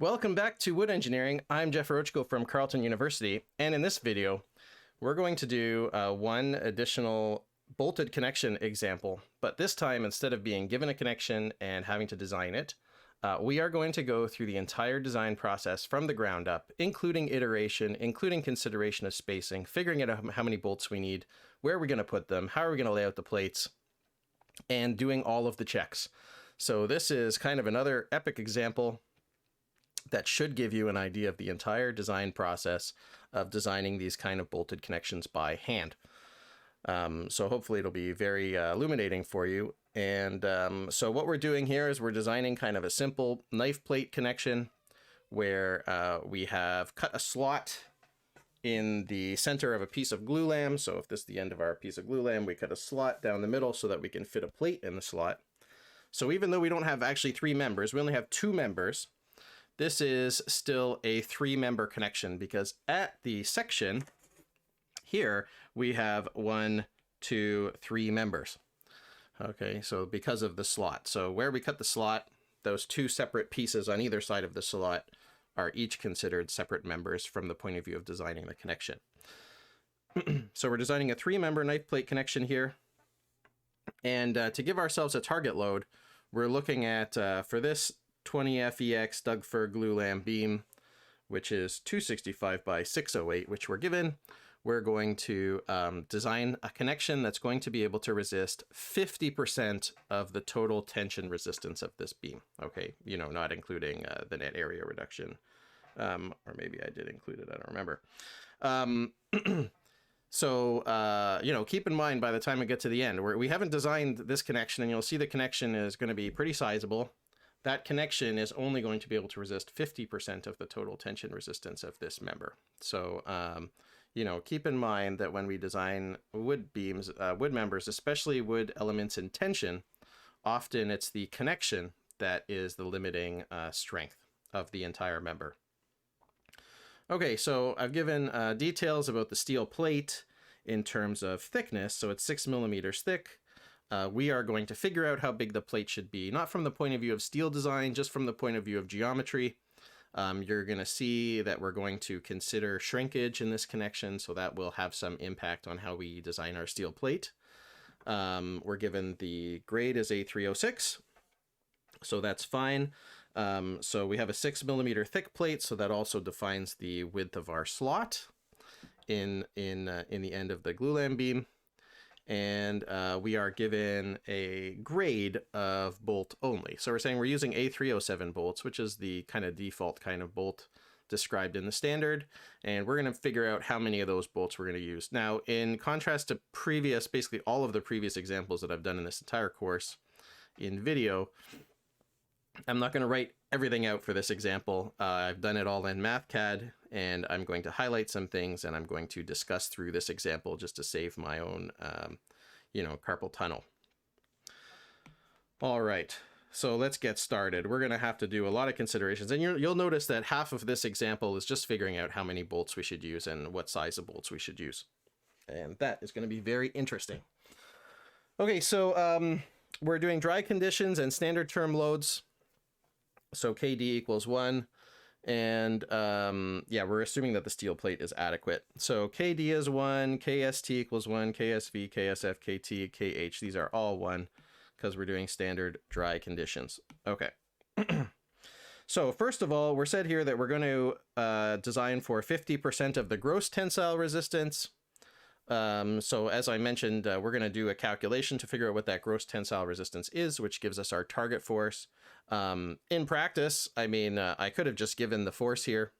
Welcome back to Wood Engineering. I'm Jeff Rochko from Carleton University, and in this video, we're going to do one additional bolted connection example, but this time, instead of being given a connection and having to design it, we are going to go through the entire design process from the ground up, including iteration, including consideration of spacing, figuring out how many bolts we need, where are we going to put them, how are we going to lay out the plates, and doing all of the checks. So this is kind of another epic example that should give you an idea of the entire design process of designing these kind of bolted connections by hand. So hopefully it'll be very illuminating for you. And so what we're doing here is we're designing kind of a simple knife plate connection where we have cut a slot in the center of a piece of glue lam. So if this is the end of our piece of glue lam, we cut a slot down the middle so that we can fit a plate in the slot. So even though we don't have actually three members, we only have two members. This is still a three-member connection because at the section here, we have 1, 2, 3 members. Okay, so because of the slot. So where we cut the slot, those two separate pieces on either side of the slot are each considered separate members from the point of view of designing the connection. So we're designing a three-member knife plate connection here. And to give ourselves a target load, we're looking at, for this 20 FEX Doug Fir glue lam beam, which is 265 by 608, which we're given. We're going to design a connection that's going to be able to resist 50% of the total tension resistance of this beam. Okay, you know, not including the net area reduction. Or maybe I did include it, I don't remember. So, you know, keep in mind by the time we get to the end, we haven't designed this connection, and you'll see the connection is going to be pretty sizable. That connection is only going to be able to resist 50% of the total tension resistance of this member. So, you know, keep in mind that when we design wood beams, wood members, especially wood elements in tension, often it's the connection that is the limiting strength of the entire member. Okay, so I've given details about the steel plate in terms of thickness. So it's 6 millimeters thick. We are going to figure out how big the plate should be, not from the point of view of steel design, just from the point of view of geometry. You're going to see that we're going to consider shrinkage in this connection, so that will have some impact on how we design our steel plate. We're given the grade is A306, so that's fine. So we have a 6 millimeter thick plate, so that also defines the width of our slot in the end of the glue lam beam. And we are given a grade of bolt only. So we're saying we're using A307 bolts, which is the kind of default kind of bolt described in the standard. And we're going to figure out how many of those bolts we're going to use. Now, in contrast to basically all of the previous examples that I've done in this entire course in video, I'm not going to write everything out for this example. I've done it all in MathCAD, and I'm going to highlight some things, and I'm going to discuss through this example just to save my own, you know, carpal tunnel. All right, so let's get started. We're going to have to do a lot of considerations, and you'll notice that half of this example is just figuring out how many bolts we should use and what size of bolts we should use. And that is going to be very interesting. Okay, so we're doing dry conditions and standard term loads. So KD equals 1, and yeah, we're assuming that the steel plate is adequate. So KD is 1, KST equals 1, KSV, KSF, KT, KH, these are all 1 because we're doing standard dry conditions. Okay. So first of all, we're said here that we're going to design for 50% of the gross tensile resistance. So as I mentioned, we're going to do a calculation to figure out what that gross tensile resistance is, which gives us our target force. In practice, I mean, I could have just given the force here.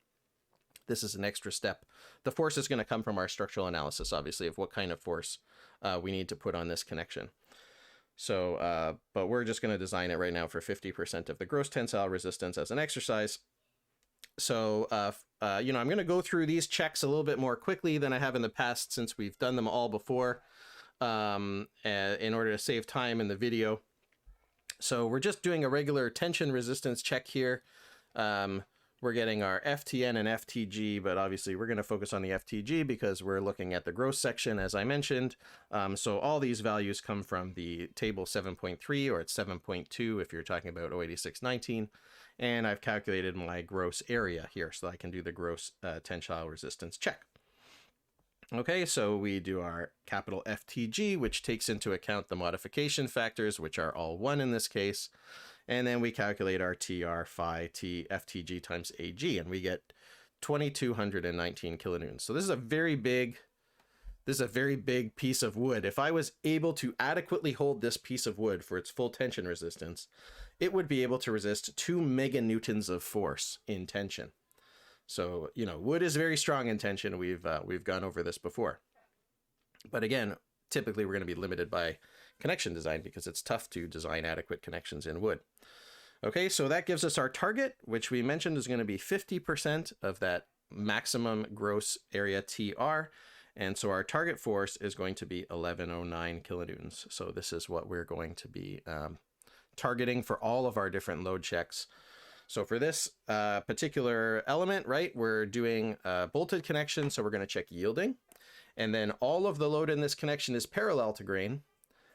This is an extra step. The force is going to come from our structural analysis, obviously, of what kind of force we need to put on this connection. So, but we're just going to design it right now for 50% of the gross tensile resistance as an exercise. So, you know, I'm going to go through these checks a little bit more quickly than I have in the past since we've done them all before in order to save time in the video. So we're just doing a regular tension resistance check here. We're getting our FTN and FTG, but obviously we're going to focus on the FTG because we're looking at the gross section, as I mentioned. So all these values come from the table 7.3, or it's 7.2 if you're talking about 08619. And I've calculated my gross area here so I can do the gross tensile resistance check. Okay, so we do our capital FTG, which takes into account the modification factors, which are all 1 in this case. And then we calculate our TR phi T FTG times AG, and we get 2,219 kilonewtons. So this is a very big piece of wood. If I was able to adequately hold this piece of wood for its full tension resistance, it would be able to resist 2 meganewtons of force in tension. So, you know, wood is very strong in tension. We've gone over this before. But again, typically we're going to be limited by connection design because it's tough to design adequate connections in wood. Okay, so that gives us our target, which we mentioned is going to be 50% of that maximum gross area TR. And so our target force is going to be 1109 kilonewtons. So this is what we're going to be targeting for all of our different load checks. So for this particular element, right, we're doing bolted connection. So we're going to check yielding. And then all of the load in this connection is parallel to grain.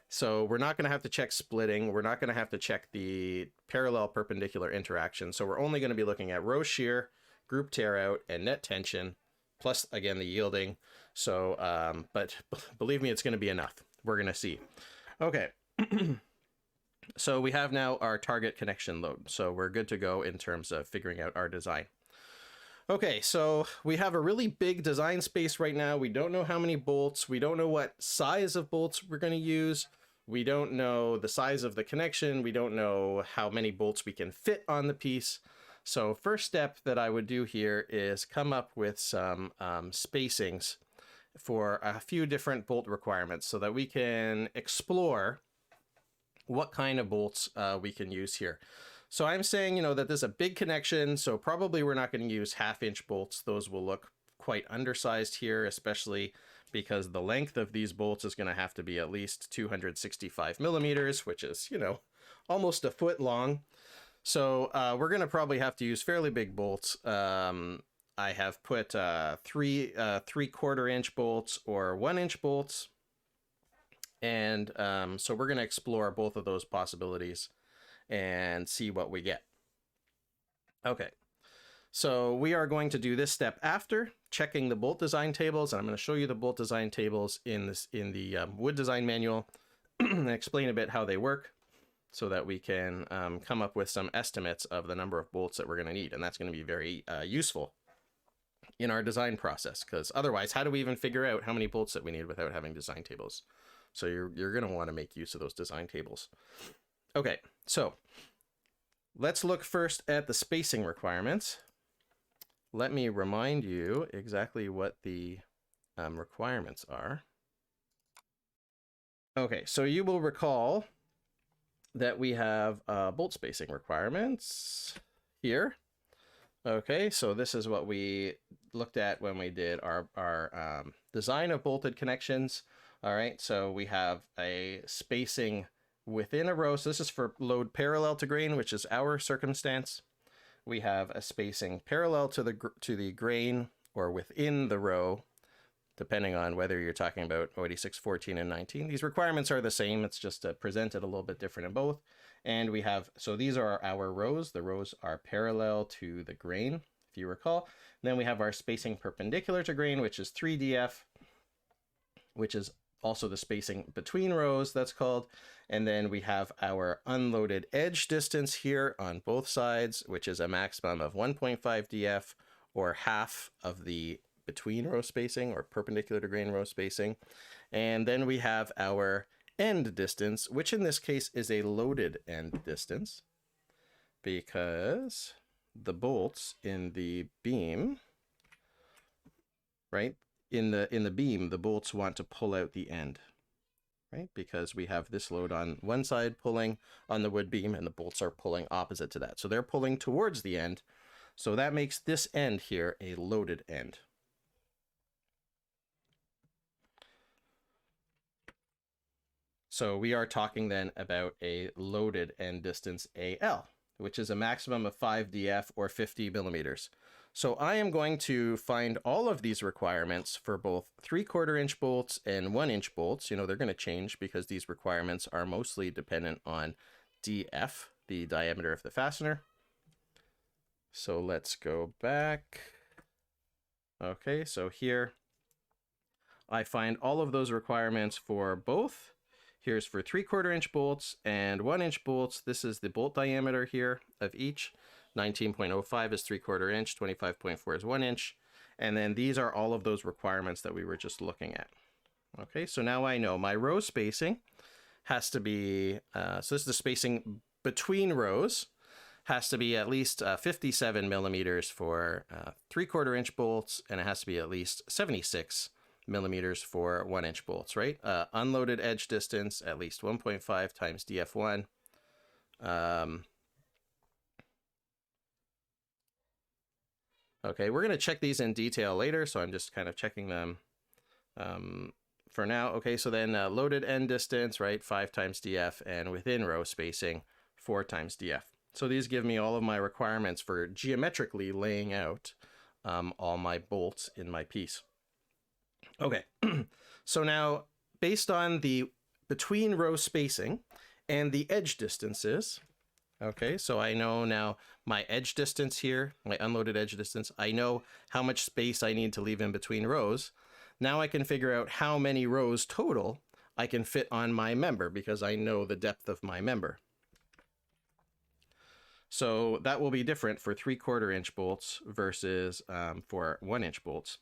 So we're not going to have to check splitting. We're not going to have to check the parallel perpendicular interaction. So we're only going to be looking at row shear, group tear out, and net tension, plus, again, the yielding. So, but believe me, it's going to be enough. We're going to see. Okay. So we have now our target connection load. So we're good to go in terms of figuring out our design. Okay, so we have a really big design space right now. We don't know how many bolts. We don't know what size of bolts we're going to use. We don't know the size of the connection. We don't know how many bolts we can fit on the piece. So first step that I would do here is come up with some spacings for a few different bolt requirements so that we can explore what kind of bolts we can use here. So I'm saying, you know, that there's a big connection, so probably we're not going to use 1/2-inch bolts. Those will look quite undersized here, especially because the length of these bolts is going to have to be at least 265 millimeters, which is, you know, almost a foot long. So we're going to probably have to use fairly big bolts. I have put 3/4-inch bolts or 1-inch bolts. And so we're going to explore both of those possibilities and see what we get. Okay, so we are going to do this step after checking the bolt design tables. And I'm going to show you the bolt design tables in the wood design manual and explain a bit how they work so that we can come up with some estimates of the number of bolts that we're going to need. And that's going to be very useful in our design process, because otherwise, how do we even figure out how many bolts that we need without having design tables? So you're going to want to make use of those design tables. Okay, so let's look first at the spacing requirements. Let me remind you exactly what the requirements are. Okay, so you will recall that we have bolt spacing requirements here. Okay, so this is what we looked at when we did our design of bolted connections. All right, so we have a spacing within a row. So this is for load parallel to grain, which is our circumstance. We have a spacing parallel to the grain or within the row, depending on whether you're talking about 86, 14, and 19. These requirements are the same. It's just presented a little bit different in both. And we have, so these are our rows. The rows are parallel to the grain, if you recall. And then we have our spacing perpendicular to grain, which is 3DF, which is also the spacing between rows, that's called. And then we have our unloaded edge distance here on both sides, which is a maximum of 1.5 DF, or half of the between row spacing or perpendicular to grain row spacing. And then we have our end distance, which in this case is a loaded end distance, because the bolts in the beam, right? In the beam, the bolts want to pull out the end, right? Because we have this load on one side pulling on the wood beam, and the bolts are pulling opposite to that. So they're pulling towards the end. So that makes this end here a loaded end. So we are talking then about a loaded end distance AL, which is a maximum of 5 DF or 50 millimeters. So I am going to find all of these requirements for both 3/4-inch bolts and 1-inch bolts. You know, they're going to change because these requirements are mostly dependent on DF, the diameter of the fastener. So let's go back. Okay, so here I find all of those requirements for both. Here's for 3/4 inch bolts and 1 inch bolts. This is the bolt diameter here of each. 19.05 is 3/4 inch, 25.4 is 1 inch. And then these are all of those requirements that we were just looking at. Okay, so now I know my row spacing has to be, so this is the spacing between rows, has to be at least 57 millimeters for 3/4 inch bolts, and it has to be at least 76 millimeters for 1 inch bolts, right? Unloaded edge distance, at least 1.5 times df1. Okay, we're going to check these in detail later, so I'm just kind of checking them for now. Okay, so then loaded end distance, right, 5 times df, and within row spacing, 4 times df. So these give me all of my requirements for geometrically laying out all my bolts in my piece. Okay, so now based on the between row spacing and the edge distances, okay, so I know now my edge distance here, my unloaded edge distance, I know how much space I need to leave in between rows. Now I can figure out how many rows total I can fit on my member because I know the depth of my member. So that will be different for 3/4 inch bolts versus for 1 inch bolts.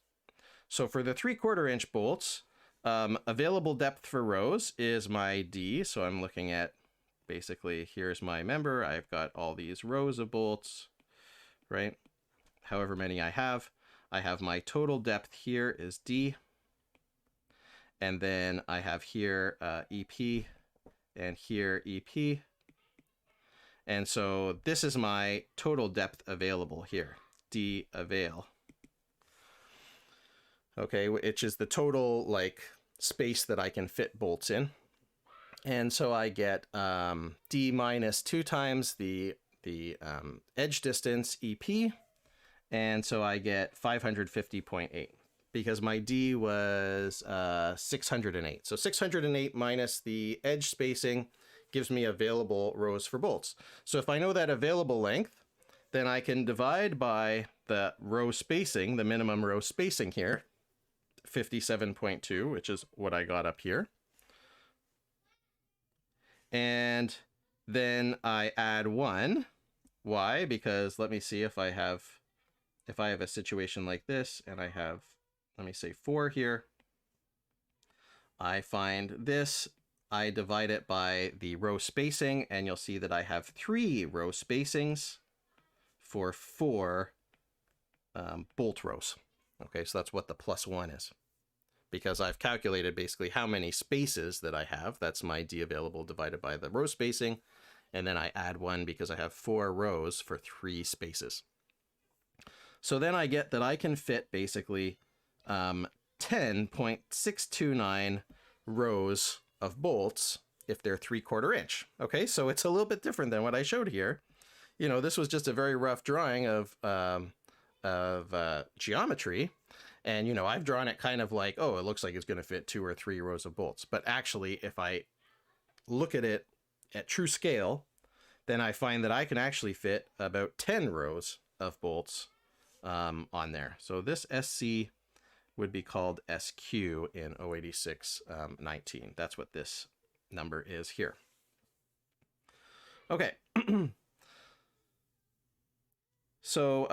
So for the 3/4 inch bolts, available depth for rows is my D. So I'm looking at basically, here's my member. I've got all these rows of bolts, right? However many I have. I have my total depth here is D. And then I have here EP and here EP. And so this is my total depth available here, D avail. Okay, which is the total like space that I can fit bolts in. And so I get D minus 2 times the edge distance EP. And so I get 550.8 because my D was 608. So 608 minus the edge spacing gives me available rows for bolts. So if I know that available length, then I can divide by the row spacing, the minimum row spacing here, 57.2, which is what I got up here. And then I add 1. Why? Because let me see if I have a situation like this and I have, let me say 4 here. I find this, I divide it by the row spacing, and you'll see that I have 3 row spacings for 4 bolt rows. Okay, so that's what the +1 is. Because I've calculated basically how many spaces that I have. That's my D available divided by the row spacing. And then I add 1 because I have 4 rows for 3 spaces. So then I get that I can fit basically 10.629 rows of bolts if they're 3/4 inch. Okay, so it's a little bit different than what I showed here. You know, this was just a very rough drawing of geometry. And, you know, I've drawn it kind of like, oh, it looks like it's going to fit 2 or 3 rows of bolts. But actually, if I look at it at true scale, then I find that I can actually fit about 10 rows of bolts on there. So this SC would be called SQ in 086-19. That's what this number is here. Okay. So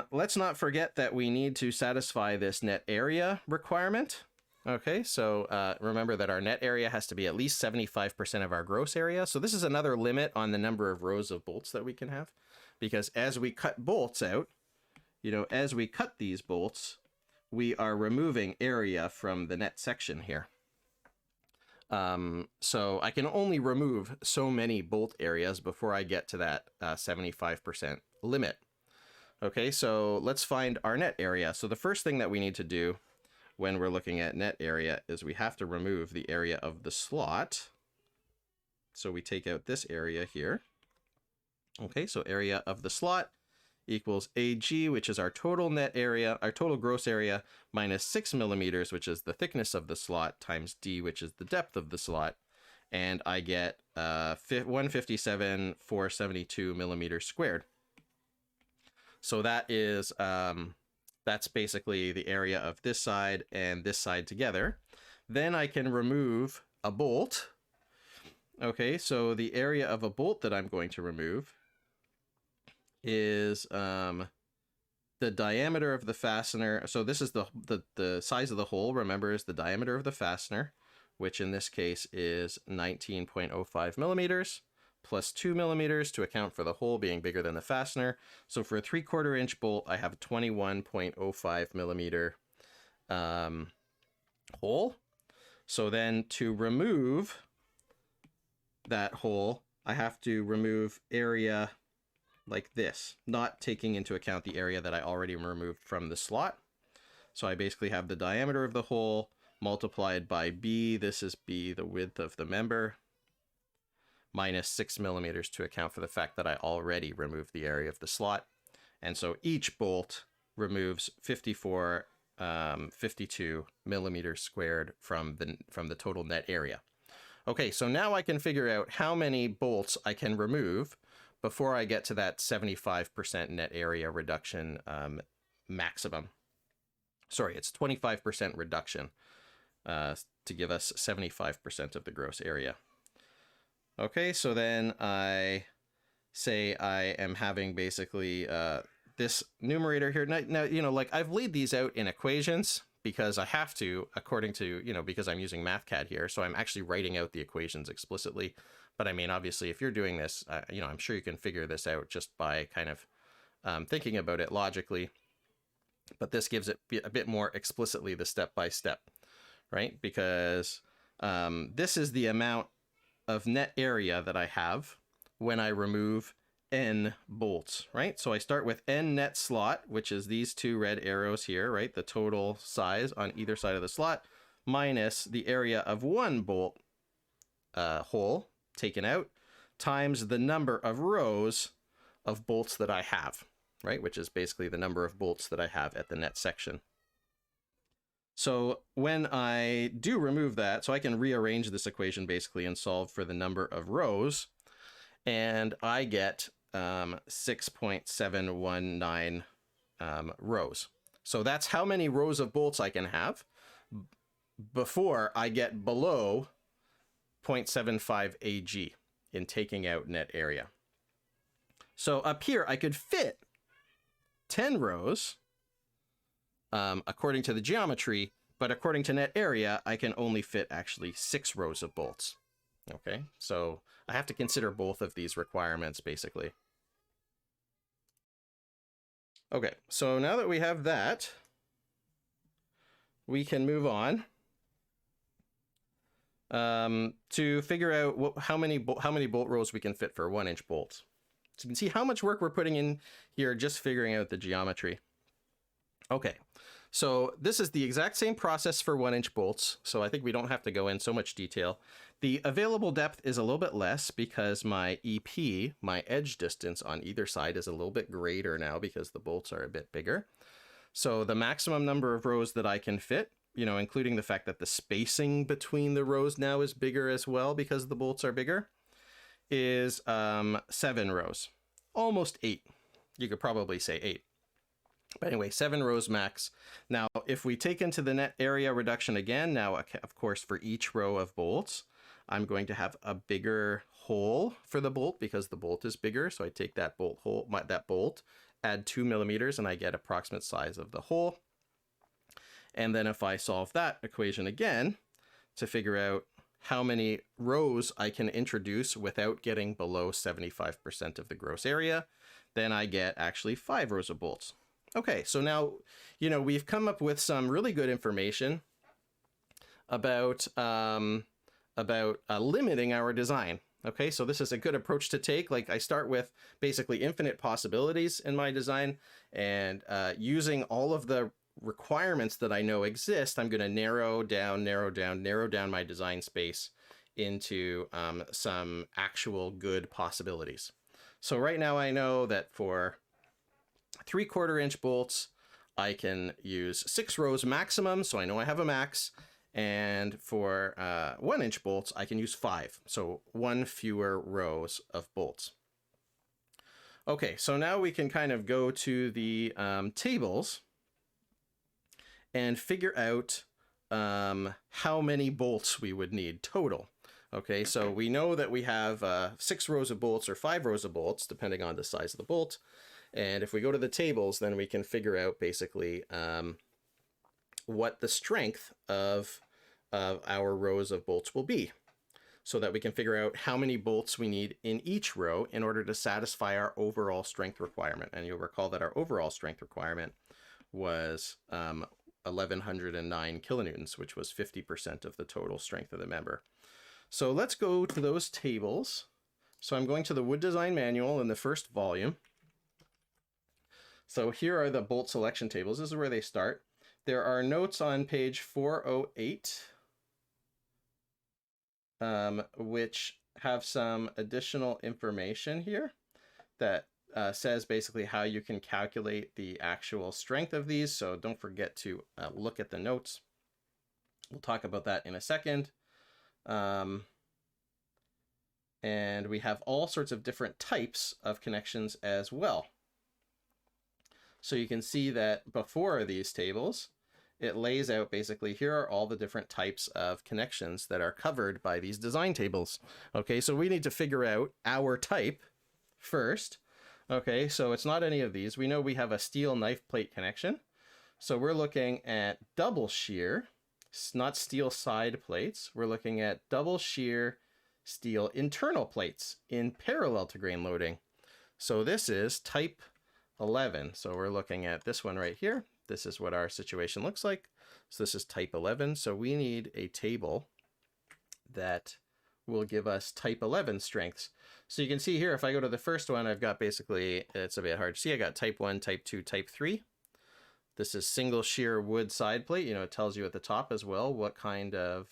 let's not forget that we need to satisfy this net area requirement. Okay, so remember that our net area has to be at least 75% of our gross area. So this is another limit on the number of rows of bolts that we can have. Because as we cut bolts out, you know, as we cut these bolts, we are removing area from the net section here. So I can only remove so many bolt areas before I get to that 75% limit. Okay, so let's find our net area. So the first thing that we need to do when we're looking at net area is we have to remove the area of the slot. So we take out this area here. Okay, so area of the slot equals AG, which is our total net area, our total gross area, minus 6 millimeters, which is the thickness of the slot, times D, which is the depth of the slot. And I get 157,472 millimeters squared. So that is, that's basically the area of this side and this side together. Then I can remove a bolt. Okay, so the area of a bolt that I'm going to remove is the diameter of the fastener. So this is the size of the hole, remember, is the diameter of the fastener, which in this case is 19.05 millimeters, plus 2 millimeters to account for the hole being bigger than the fastener. So for a 3/4 inch bolt, I have a 21.05 millimeter hole. So then to remove that hole, I have to remove area like this, not taking into account the area that I already removed from the slot. So I basically have the diameter of the hole multiplied by B, this is B, the width of the member, minus 6 millimeters to account for the fact that I already removed the area of the slot. And so each bolt removes 52 millimeters squared from the total net area. Okay, so now I can figure out how many bolts I can remove before I get to that 75% net area reduction maximum. Sorry, it's 25% reduction to give us 75% of the gross area. Okay, so then I say I am having basically this numerator here. Now, you know, like I've laid these out in equations because I have to, according to, you know, because I'm using MathCAD here. So I'm actually writing out the equations explicitly. But I mean, obviously, if you're doing this, you know, I'm sure you can figure this out just by kind of thinking about it logically. But this gives it a bit more explicitly the step-by-step, right? Because this is the amount of net area that I have when I remove N bolts, right? So I start with N net slot, which is these two red arrows here, right? The total size on either side of the slot, minus the area of one bolt hole taken out, times the number of rows of bolts that I have, right? Which is basically the number of bolts that I have at the net section. So when I do remove that, so I can rearrange this equation basically and solve for the number of rows, and I get 6.719 rows. So that's how many rows of bolts I can have before I get below 0.75 AG in taking out net area. So up here, I could fit 10 rows according to the geometry, but according to net area, I can only fit actually 6 rows of bolts. Okay, so I have to consider both of these requirements basically. Okay, so now that we have that, we can move on to figure out how many bolt rows we can fit for 1-inch bolts. So you can see how much work we're putting in here just figuring out the geometry. Okay, so this is the exact same process for 1-inch bolts, so I think we don't have to go in so much detail. The available depth is a little bit less because my EP, my edge distance on either side, is a little bit greater now because the bolts are a bit bigger. So the maximum number of rows that I can fit, you know, including the fact that the spacing between the rows now is bigger as well because the bolts are bigger, is 7 rows. Almost 8. You could probably say 8. But anyway, 7 rows max. Now, if we take into the net area reduction again, now, of course, for each row of bolts, I'm going to have a bigger hole for the bolt because the bolt is bigger. So I take that bolt hole, that bolt, add 2 millimeters, and I get approximate size of the hole. And then if I solve that equation again to figure out how many rows I can introduce without getting below 75% of the gross area, then I get actually 5 rows of bolts. Okay, so now, you know, we've come up with some really good information about limiting our design. Okay, so this is a good approach to take. Like I start with basically infinite possibilities in my design, and using all of the requirements that I know exist, I'm going to narrow down my design space into some actual good possibilities. So right now I know that for 3/4 inch bolts, I can use 6 rows maximum, so I know I have a max. And for 1-inch bolts, I can use 5, so 1 fewer rows of bolts. Okay, so now we can kind of go to the tables and figure out how many bolts we would need total. Okay, so we know that we have 6 rows of bolts or 5 rows of bolts, depending on the size of the bolt. And if we go to the tables, then we can figure out basically what the strength of our rows of bolts will be, so that we can figure out how many bolts we need in each row in order to satisfy our overall strength requirement. And you'll recall that our overall strength requirement was 1109 kilonewtons, which was 50% of the total strength of the member. So let's go to those tables. So I'm going to the Wood Design Manual in the first volume. So here are the bolt selection tables. This is where they start. There are notes on page 408, which have some additional information here that says basically how you can calculate the actual strength of these. So don't forget to look at the notes. We'll talk about that in a second. And we have all sorts of different types of connections as well. So you can see that before these tables, it lays out basically, here are all the different types of connections that are covered by these design tables. Okay, so we need to figure out our type first. Okay, so it's not any of these. We know we have a steel knife plate connection. So we're looking at double shear, not steel side plates. We're looking at double shear steel internal plates in parallel to grain loading. So this is type 11. So we're looking at this one right here. This is what our situation looks like. So this is type 11. So we need a table that will give us type 11 strengths. So you can see here, if I go to the first one, I've got basically, it's a bit hard to see. I got type 1, type 2, type 3. This is single shear wood side plate. You know, it tells you at the top as well what kind of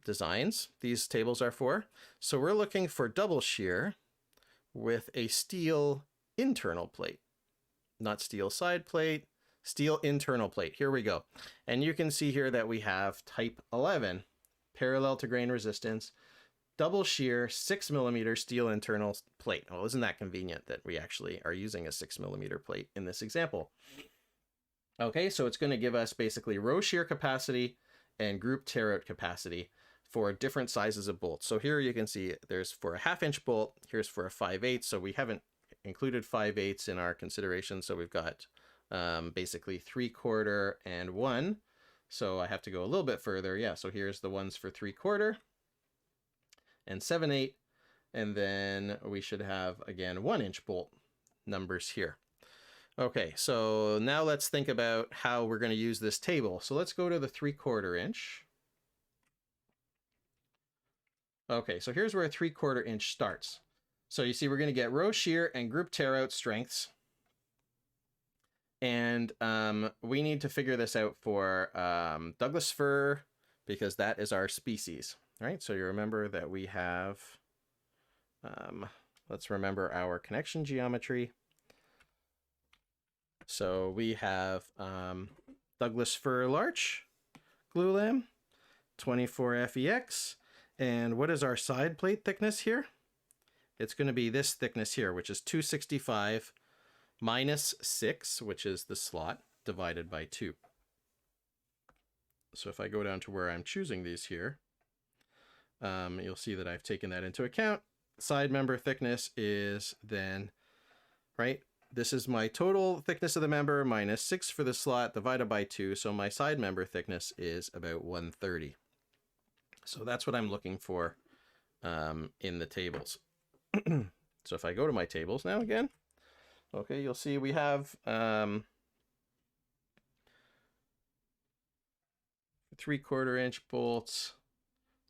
designs these tables are for. So we're looking for double shear with a steel internal plate, not steel side plate, steel internal plate. Here we go. And you can see here that we have type 11, parallel to grain resistance, double shear 6mm steel internal plate. Well, isn't that convenient that we actually are using a 6mm plate in this example? Okay, so it's going to give us basically row shear capacity and group tear out capacity for different sizes of bolts. So here you can see there's for a 1/2 inch bolt, here's for a 5/8. So we haven't included 5/8 in our consideration. So we've got basically 3/4 and 1. So I have to go a little bit further. Yeah, so here's the ones for 3/4 and 7/8. And then we should have, again, 1 inch bolt numbers here. Okay, so now let's think about how we're going to use this table. So let's go to the 3/4 inch. Okay, so here's where a 3/4 inch starts. So you see we're going to get row shear and group tear out strengths. And we need to figure this out for Douglas fir, because that is our species, right? So you remember that we have, let's remember our connection geometry. So we have Douglas fir larch glulam, 24 FEX. And what is our side plate thickness here? It's going to be this thickness here, which is 265 minus 6, which is the slot, divided by 2. So if I go down to where I'm choosing these here, you'll see that I've taken that into account. Side member thickness is then, right, this is my total thickness of the member minus 6 for the slot divided by 2. So my side member thickness is about 130. So that's what I'm looking for in the tables. So if I go to my tables now again, okay, you'll see we have 3/4 inch bolts.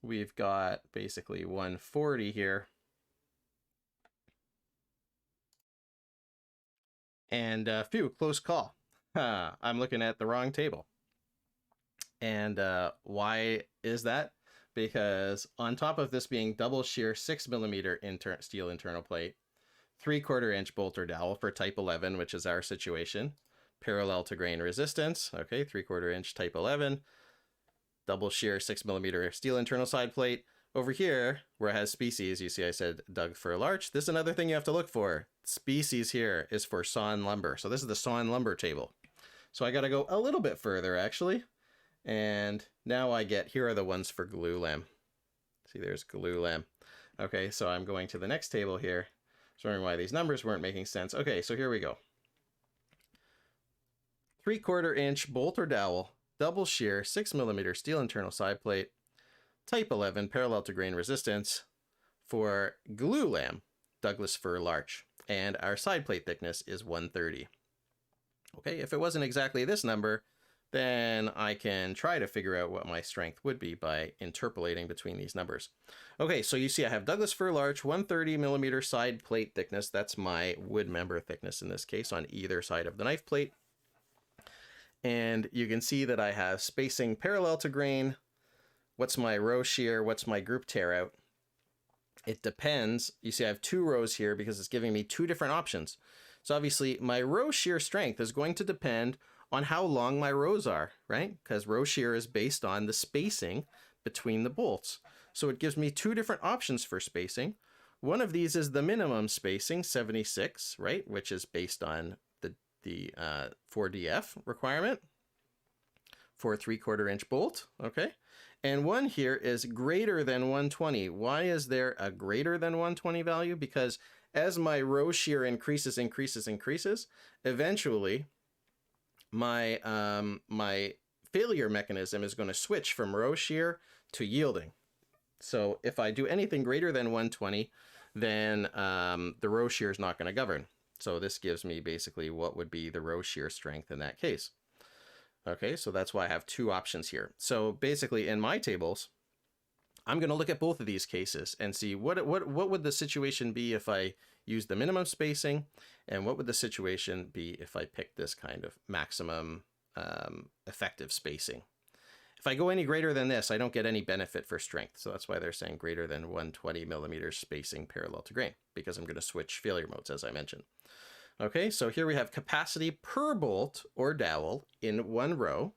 We've got basically 140 here. And phew, close call. I'm looking at the wrong table. And why is that? Because on top of this being double shear 6mm steel internal plate, 3/4 inch bolt or dowel for type 11, which is our situation, parallel to grain resistance, okay, 3/4 inch type 11, double shear 6mm steel internal side plate. over here, where it has species, you see I said Doug fir larch. This is another thing you have to look for. Species here is for sawn lumber. So this is the sawn lumber table. So I got to go a little bit further, actually. And now I get, here are the ones for glulam. See, there's glulam. Okay, so I'm going to the next table here. I was wondering why these numbers weren't making sense. Okay, so here we go. 3/4 inch bolt or dowel, double shear, 6mm steel internal side plate, type 11, parallel to grain resistance for glulam, Douglas fir larch. And our side plate thickness is 130. Okay, if it wasn't exactly this number, then I can try to figure out what my strength would be by interpolating between these numbers. Okay, so you see I have Douglas fir larch, 130mm side plate thickness. That's my wood member thickness in this case on either side of the knife plate. And you can see that I have spacing parallel to grain. What's my row shear? What's my group tear out? It depends. You see I have 2 rows here because it's giving me 2 different options. So obviously my row shear strength is going to depend on how long my rows are, right? Because row shear is based on the spacing between the bolts. So it gives me 2 different options for spacing. One of these is the minimum spacing, 76, right? Which is based on the 4DF requirement for a 3/4 inch bolt, okay? And one here is greater than 120. Why is there a greater than 120 value? Because as my row shear increases, eventually my my failure mechanism is going to switch from row shear to yielding. So if I do anything greater than 120, then the row shear is not going to govern. So this gives me basically what would be the row shear strength in that case. Okay, so that's why I have 2 options here. So basically in my tables, I'm going to look at both of these cases and see what would the situation be if I use the minimum spacing, and what would the situation be if I pick this kind of maximum effective spacing. If I go any greater than this, I don't get any benefit for strength. So that's why they're saying greater than 120mm spacing parallel to grain, because I'm going to switch failure modes, as I mentioned. Okay, so here we have capacity per bolt or dowel in 1 row.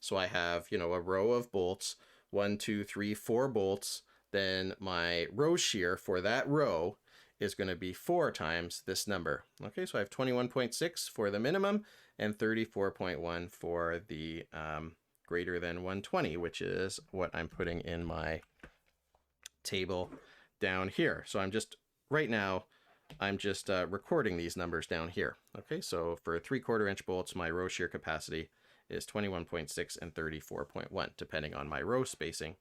So I have, you know, a row of bolts, 1, 2, 3, 4 bolts. Then my row shear for that row is going to be 4 times this number. Okay, so I have 21.6 for the minimum and 34.1 for the greater than 120, which is what I'm putting in my table down here. So I'm just, right now, I'm just recording these numbers down here. Okay, so for 3/4 inch bolts, my row shear capacity is 21.6 and 34.1, depending on my row spacing.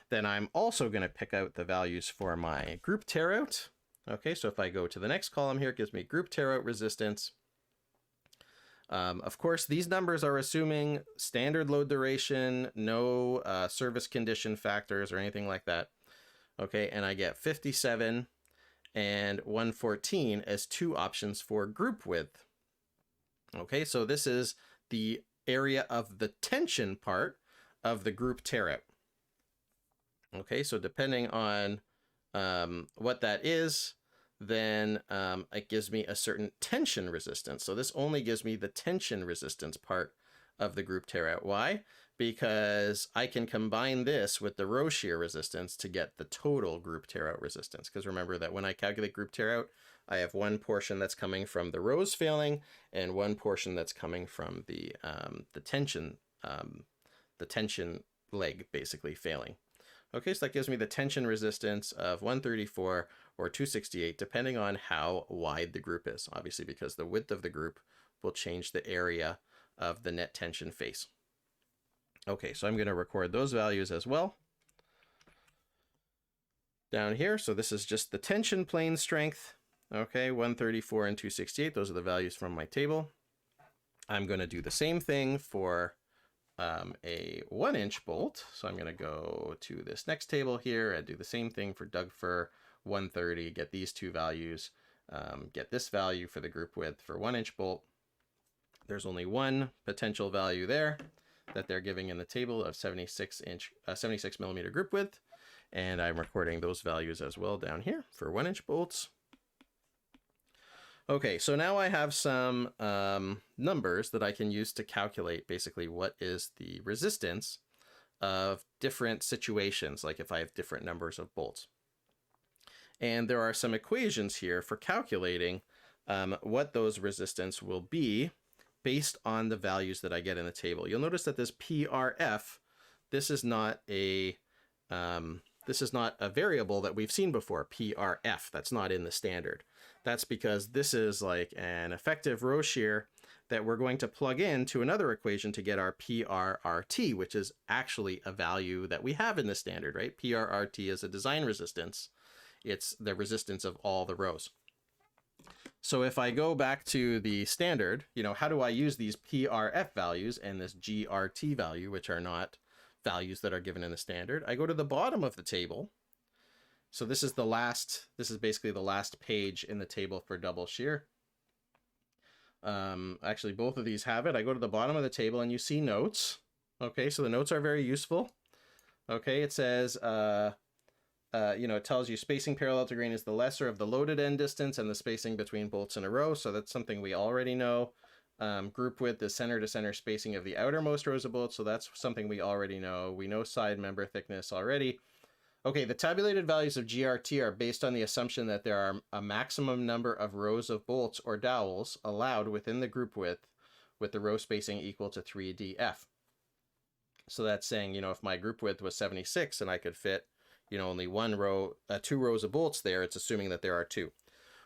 Then I'm also going to pick out the values for my group tear out. Okay, so if I go to the next column here, it gives me group tear out resistance. Of course, these numbers are assuming standard load duration, no service condition factors or anything like that. Okay, and I get 57 and 114 as 2 options for group width. Okay, so this is the area of the tension part of the group tear out. Okay, so depending on what that is, then it gives me a certain tension resistance. So this only gives me the tension resistance part of the group tear out. Why? Because I can combine this with the row shear resistance to get the total group tear out resistance. Because remember that when I calculate group tear out, I have one portion that's coming from the rows failing and one portion that's coming from the tension leg basically failing. Okay, so that gives me the tension resistance of 134 or 268, depending on how wide the group is, obviously, because the width of the group will change the area of the net tension face. Okay, so I'm going to record those values as well down here. So this is just the tension plane strength. Okay, 134 and 268, those are the values from my table. I'm going to do the same thing for a 1-inch bolt. So I'm going to go to this next table here and do the same thing for Doug fir 130, get these 2 values, get this value for the group width for 1-inch bolt. There's only one potential value there that they're giving in the table of 76 millimeter group width. And I'm recording those values as well down here for 1-inch bolts. Okay, so now I have some numbers that I can use to calculate basically what is the resistance of different situations, like if I have different numbers of bolts. And there are some equations here for calculating what those resistance will be based on the values that I get in the table. You'll notice that this PRF, this is not a variable that we've seen before, PRF. That's not in the standard. That's because this is like an effective row shear that we're going to plug into another equation to get our PRRT, which is actually a value that we have in the standard, right? PRRT is a design resistance. It's the resistance of all the rows. So if I go back to the standard, you know, how do I use these PRF values and this GRT value, which are not values that are given in the standard? I go to the bottom of the table. So this is basically the last page in the table for double shear. Actually, both of these have it. I go to the bottom of the table and you see notes. Okay, so the notes are very useful. Okay, it says, it tells you spacing parallel to grain is the lesser of the loaded end distance and the spacing between bolts in a row. So that's something we already know. Group width is center to center spacing of the outermost rows of bolts. So that's something we already know. We know side member thickness already. Okay, the tabulated values of GRT are based on the assumption that there are a maximum number of rows of bolts or dowels allowed within the group width with the row spacing equal to 3df. So that's saying, if my group width was 76 and I could fit, only two rows of bolts there, it's assuming that there are two.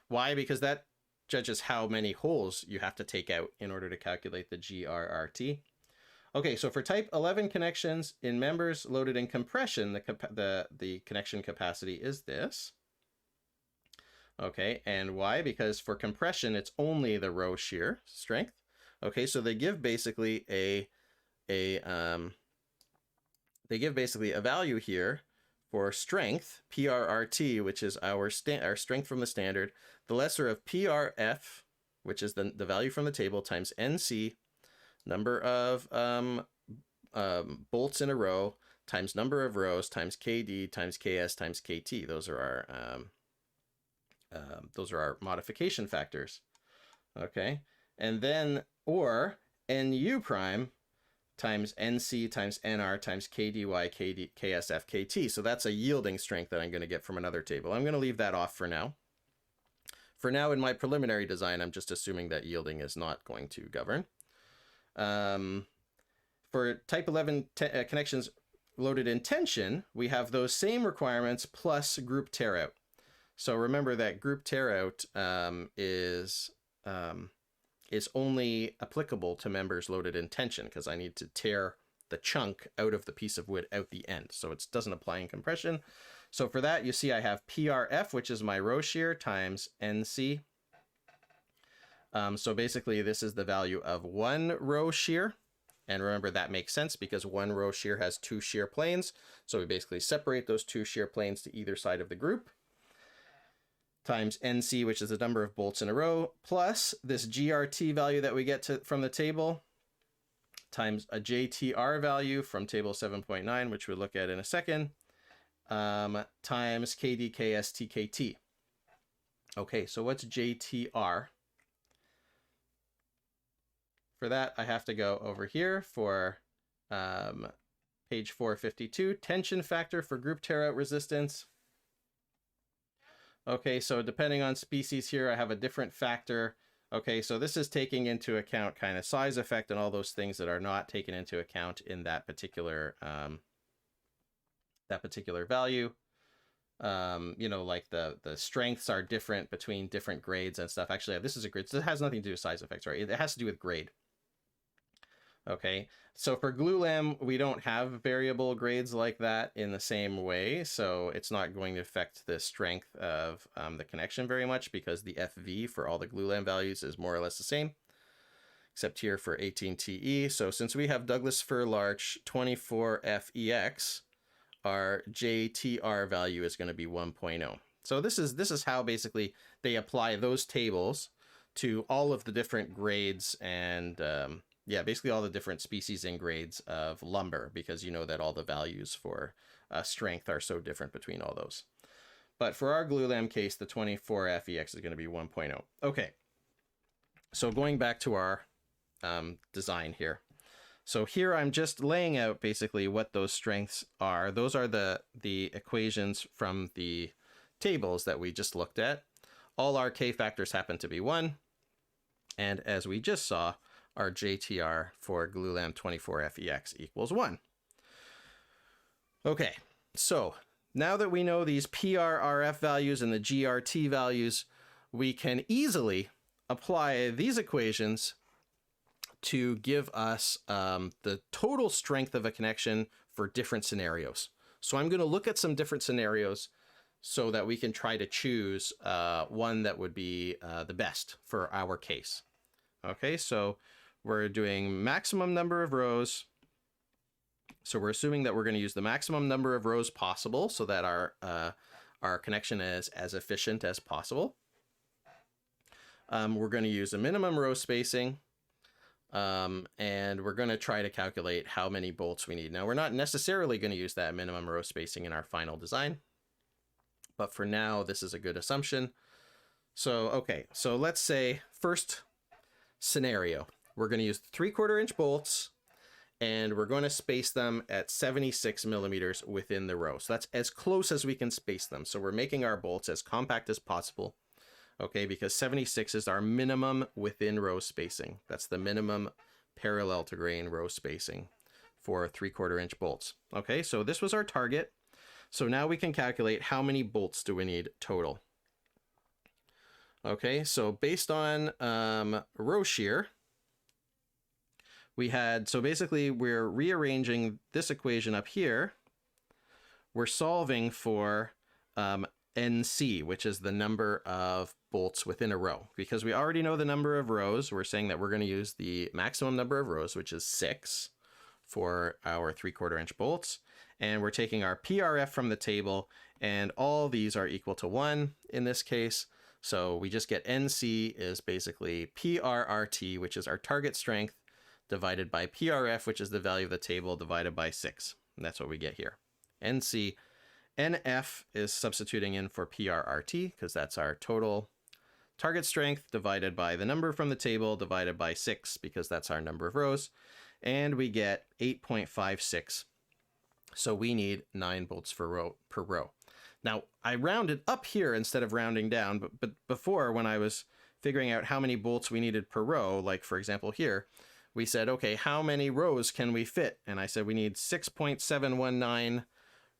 Why? Because that judges how many holes you have to take out in order to calculate the GRRT. Okay, so for type 11 connections in members loaded in compression, the connection capacity is this. Okay, and why? Because for compression, it's only the row shear strength. Okay, so they give basically a value here for strength, PRRT, which is our strength from the standard, the lesser of PRF, which is the value from the table, times NC, number of bolts in a row, times number of rows, times KD, times KS, times KT. Those are our modification factors. Okay, and then, or NU prime times NC times NR times KDY, KD, KSF, KT. So that's a yielding strength that I'm going to get from another table. I'm going to leave that off for now. For now, in my preliminary design, I'm just assuming that yielding is not going to govern. For type 11 connections loaded in tension, we have those same requirements plus group tear out. So remember that group tear out is only applicable to members loaded in tension because I need to tear the chunk out of the piece of wood out the end. So it doesn't apply in compression. So for that, you see I have PRF, which is my row shear, times NC. So basically this is the value of one row shear. And remember that makes sense because one row shear has two shear planes. So we basically separate those two shear planes to either side of the group. Times NC, which is the number of bolts in a row, plus this GRT value that we get from the table, times a JTR value from table 7.9, which we'll look at in a second, times KD, KS, TKT. Okay, so what's JTR? For that, I have to go over here for page 452, tension factor for group tear out resistance. Okay, so depending on species here, I have a different factor. Okay, so this is taking into account kind of size effect and all those things that are not taken into account in that particular value. Like the strengths are different between different grades and stuff. Actually, this is a grid, so it has nothing to do with size effects, right? It has to do with grade. Okay, so for glulam, we don't have variable grades like that in the same way, so it's not going to affect the strength of the connection very much because the FV for all the glulam values is more or less the same, except here for 18TE. So since we have Douglas fir larch 24FEX, our JTR value is going to be 1.0. So this is how basically they apply those tables to all of the different grades and yeah, basically all the different species and grades of lumber, because you know that all the values for strength are so different between all those. But for our glulam case, the 24FEX is going to be 1.0. Okay, so going back to our design here. So here I'm just laying out basically what those strengths are. Those are the equations from the tables that we just looked at. All our K factors happen to be 1. And as we just saw, our JTR for glulam 24FEX equals 1. Okay, so now that we know these PRRF values and the GRT values, we can easily apply these equations to give us the total strength of a connection for different scenarios. So I'm going to look at some different scenarios so that we can try to choose one that would be the best for our case. Okay, so we're doing maximum number of rows. So we're assuming that we're going to use the maximum number of rows possible so that our connection is as efficient as possible. We're going to use a minimum row spacing. And we're going to try to calculate how many bolts we need. Now, we're not necessarily going to use that minimum row spacing in our final design, but for now, this is a good assumption. So, okay, so let's say first scenario, we're going to use 3/4 inch bolts, and we're going to space them at 76 millimeters within the row. So that's as close as we can space them. So we're making our bolts as compact as possible. Okay, because 76 is our minimum within row spacing. That's the minimum parallel to grain row spacing for 3/4 inch bolts. Okay, so this was our target. So now we can calculate how many bolts do we need total. Okay, so based on row shear, we had, so basically we're rearranging this equation up here. We're solving for NC, which is the number of bolts within a row. Because we already know the number of rows, we're saying that we're going to use the maximum number of rows, which is 6 for our 3/4 inch bolts. And we're taking our PRF from the table, and all these are equal to 1 in this case. So we just get NC is basically PRRT, which is our target strength, divided by PRF, which is the value of the table, divided by 6. And that's what we get here. NC. NF is substituting in for PRRT because that's our total target strength divided by the number from the table divided by 6 because that's our number of rows. And we get 8.56. So we need 9 bolts per row. Now, I rounded up here instead of rounding down, but before when I was figuring out how many bolts we needed per row, like for example here, we said, okay, how many rows can we fit? And I said we need 6.719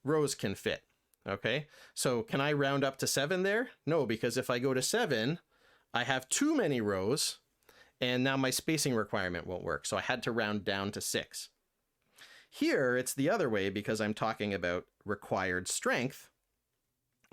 rows can fit. Okay, so can I round up to 7 there? No, because if I go to 7, I have too many rows, and now my spacing requirement won't work. So I had to round down to 6. Here, it's the other way because I'm talking about required strength.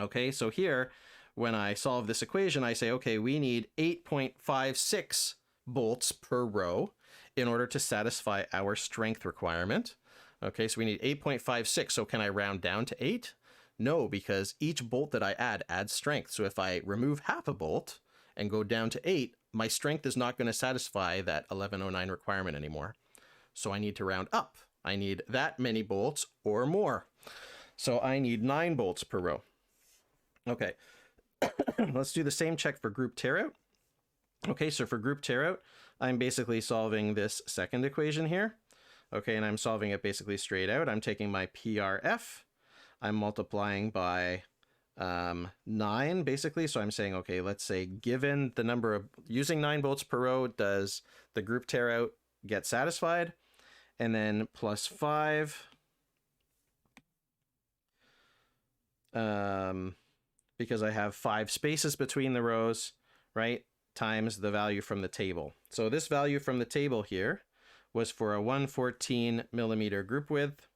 Okay, so here, when I solve this equation, I say, okay, we need 8.56 bolts per row in order to satisfy our strength requirement. Okay, so we need 8.56. So can I round down to 8? No, because each bolt that I add adds strength. So if I remove half a bolt and go down to 8, my strength is not going to satisfy that 1109 requirement anymore. So I need to round up. I need that many bolts or more. So I need 9 bolts per row. Okay, let's do the same check for group tear-out. Okay, so for group tear-out, I'm basically solving this second equation here. Okay, and I'm solving it basically straight out. I'm taking my PRF, I'm multiplying by 9 basically. So I'm saying, okay, let's say given the number of, using 9 bolts per row, does the group tear-out get satisfied? And then plus 5, because I have 5 spaces between the rows, right, times the value from the table. So this value from the table here was for a 114 millimeter group width.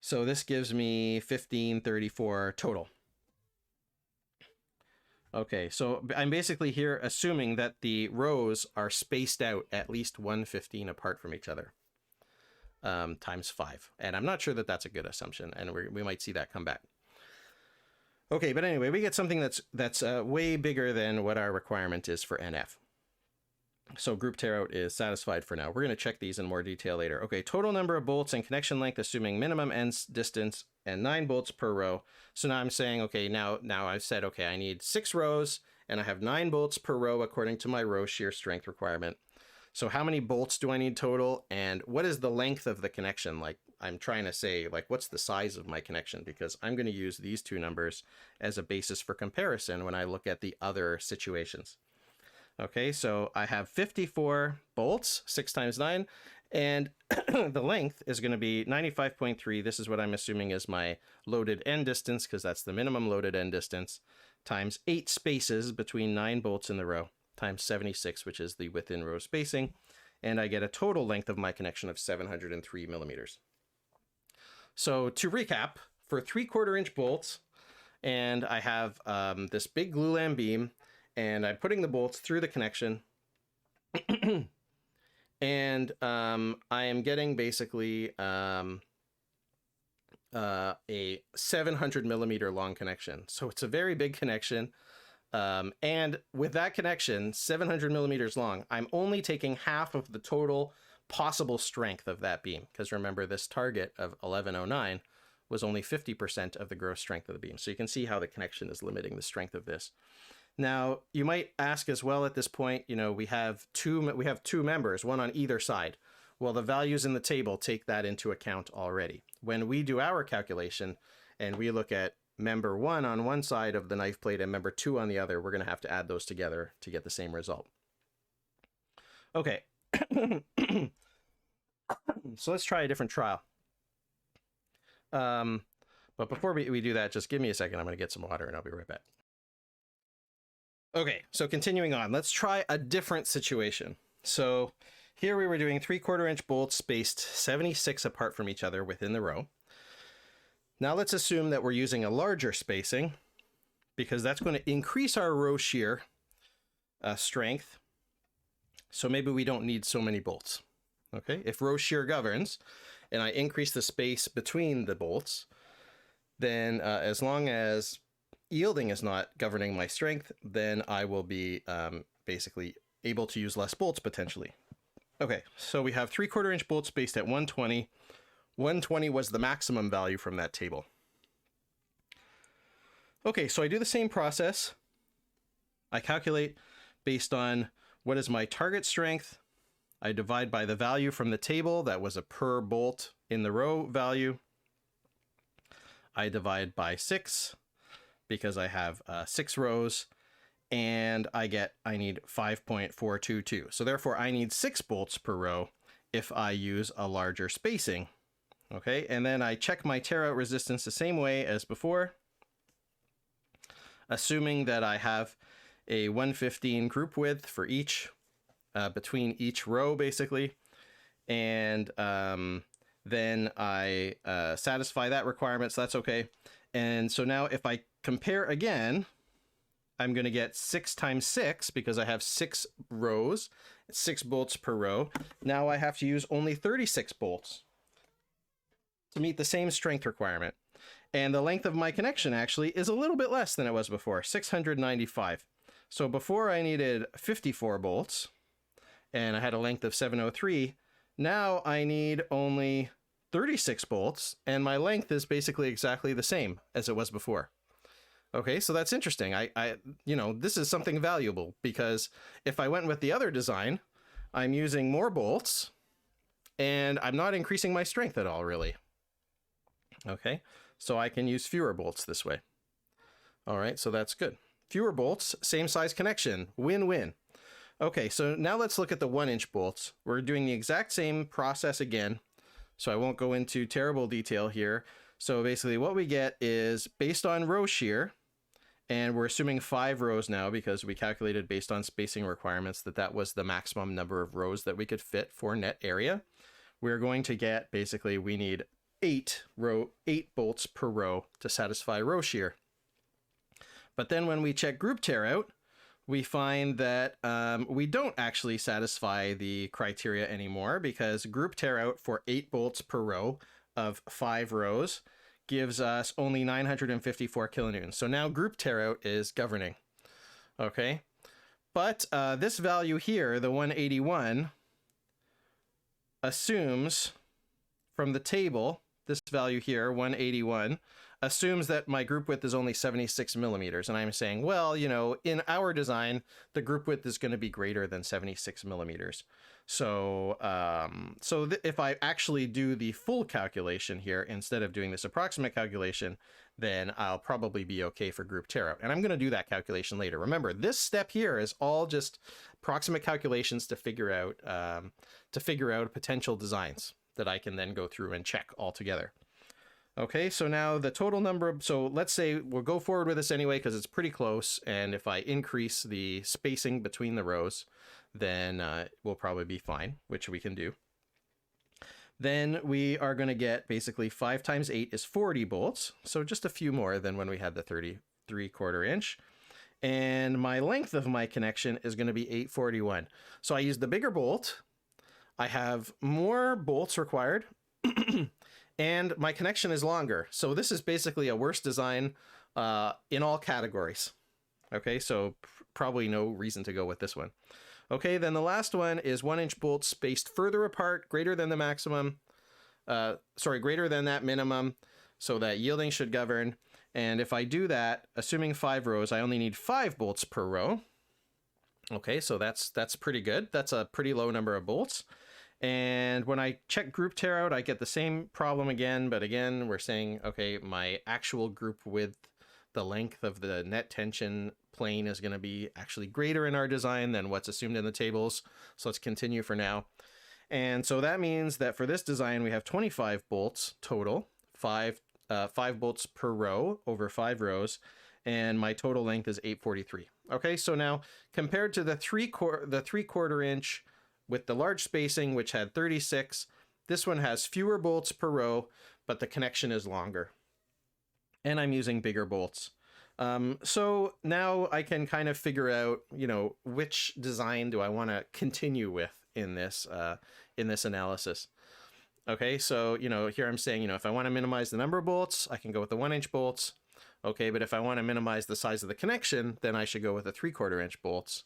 So this gives me 1534 total. Okay, so I'm basically here assuming that the rows are spaced out at least 115 apart from each other, times 5. And I'm not sure that that's a good assumption, and we might see that come back. Okay, but anyway, we get something that's way bigger than what our requirement is for NF. So group tear-out is satisfied for now. We're going to check these in more detail later. Okay, total number of bolts and connection length, assuming minimum end distance and 9 bolts per row. So now I'm saying, okay, now I've said, okay, I need 6 rows and I have 9 bolts per row according to my row shear strength requirement. So how many bolts do I need total? And what is the length of the connection? Like I'm trying to say, like, what's the size of my connection? Because I'm going to use these two numbers as a basis for comparison when I look at the other situations. Okay, so I have 54 bolts, 6 times 9, and the length is going to be 95.3. This is what I'm assuming is my loaded end distance, because that's the minimum loaded end distance, times 8 spaces between 9 bolts in the row, times 76, which is the within row spacing, and I get a total length of my connection of 703 millimeters. So to recap, for 3/4 inch bolts, and I have this big glulam beam, and I'm putting the bolts through the connection, and I am getting basically a 700 millimeter long connection. So it's a very big connection. And with that connection, 700 millimeters long, I'm only taking half of the total possible strength of that beam. Because remember, this target of 1109 was only 50% of the gross strength of the beam. So you can see how the connection is limiting the strength of this. Now, you might ask as well at this point, you know, we have two members, one on either side. Well, the values in the table take that into account already. When we do our calculation and we look at member 1 on one side of the knife plate and member 2 on the other, we're going to have to add those together to get the same result. Okay, so let's try a different trial. But before we do that, just give me a second. I'm going to get some water and I'll be right back. Okay, so continuing on, let's try a different situation. So here we were doing 3/4 inch bolts spaced 76 apart from each other within the row. Now let's assume that we're using a larger spacing, because that's going to increase our row shear strength. So maybe we don't need so many bolts. Okay, if row shear governs and I increase the space between the bolts, then as long as yielding is not governing my strength, then I will be basically able to use less bolts potentially. Okay, so we have 3/4 inch bolts spaced at 120. 120 was the maximum value from that table. Okay, so I do the same process. I calculate based on what is my target strength. I divide by the value from the table. That was a per bolt in the row value. I divide by 6 because I have 6 rows, and I need 5.422. So therefore I need 6 bolts per row if I use a larger spacing. Okay, and then I check my tear out resistance the same way as before, assuming that I have a 115 group width for each, between each row basically, and then I satisfy that requirement, so that's okay. And so now if I compare again, I'm going to get 6 times 6 because I have 6 rows, 6 bolts per row. Now I have to use only 36 bolts to meet the same strength requirement. And the length of my connection actually is a little bit less than it was before, 695. So before I needed 54 bolts and I had a length of 703. Now I need only 36 bolts and my length is basically exactly the same as it was before. Okay, so that's interesting. You know, this is something valuable, because if I went with the other design, I'm using more bolts and I'm not increasing my strength at all, really. Okay, so I can use fewer bolts this way. All right, so that's good. Fewer bolts, same size connection, win-win. Okay, so now let's look at the 1-inch bolts. We're doing the exact same process again, so I won't go into terrible detail here. So basically what we get is based on row shear, and we're assuming 5 rows now because we calculated based on spacing requirements that was the maximum number of rows that we could fit for net area. We're going to get, basically, we need 8 bolts per row to satisfy row shear. But then when we check group tear out, we find that we don't actually satisfy the criteria anymore, because group tear out for 8 bolts per row of 5 rows gives us only 954 kilonewtons. So now group tear out is governing. Okay, but this value here, the 181, assumes from the table this value here, 181, assumes that my group width is only 76 millimeters. And I'm saying, well, you know, in our design, the group width is going to be greater than 76 millimeters. So, if I actually do the full calculation here, instead of doing this approximate calculation, then I'll probably be okay for group tear out. And I'm going to do that calculation later. Remember, this step here is all just approximate calculations to figure out potential designs that I can then go through and check all together. Okay, so now the total number of, so let's say we'll go forward with this anyway because it's pretty close, and if I increase the spacing between the rows, then we'll probably be fine, which we can do. Then we are going to get basically 5 times 8 is 40 bolts, so just a few more than when we had the 33/4 inch. And my length of my connection is going to be 841. So I use the bigger bolt, I have more bolts required, and my connection is longer. So this is basically a worse design in all categories. Okay, so probably no reason to go with this one. Okay, then the last one is 1-inch bolts spaced further apart, greater than the maximum, greater than that minimum, so that yielding should govern. And if I do that, assuming 5 rows, I only need 5 bolts per row. Okay, so that's pretty good. That's a pretty low number of bolts. And when I check group tear out, I get the same problem again, but again, we're saying, okay, my actual group width, the length of the net tension plane is going to be actually greater in our design than what's assumed in the tables. So let's continue for now. And so that means that for this design, we have 25 bolts total, 5 bolts per row over 5 rows, and my total length is 843. Okay, so now compared to the 3/4 inch with the large spacing, which had 36, this one has fewer bolts per row, but the connection is longer. And I'm using bigger bolts. So now I can kind of figure out, you know, which design do I want to continue with in this analysis. Okay, so, you know, here I'm saying, you know, if I want to minimize the number of bolts, I can go with the 1-inch bolts. Okay, but if I want to minimize the size of the connection, then I should go with the 3/4 inch bolts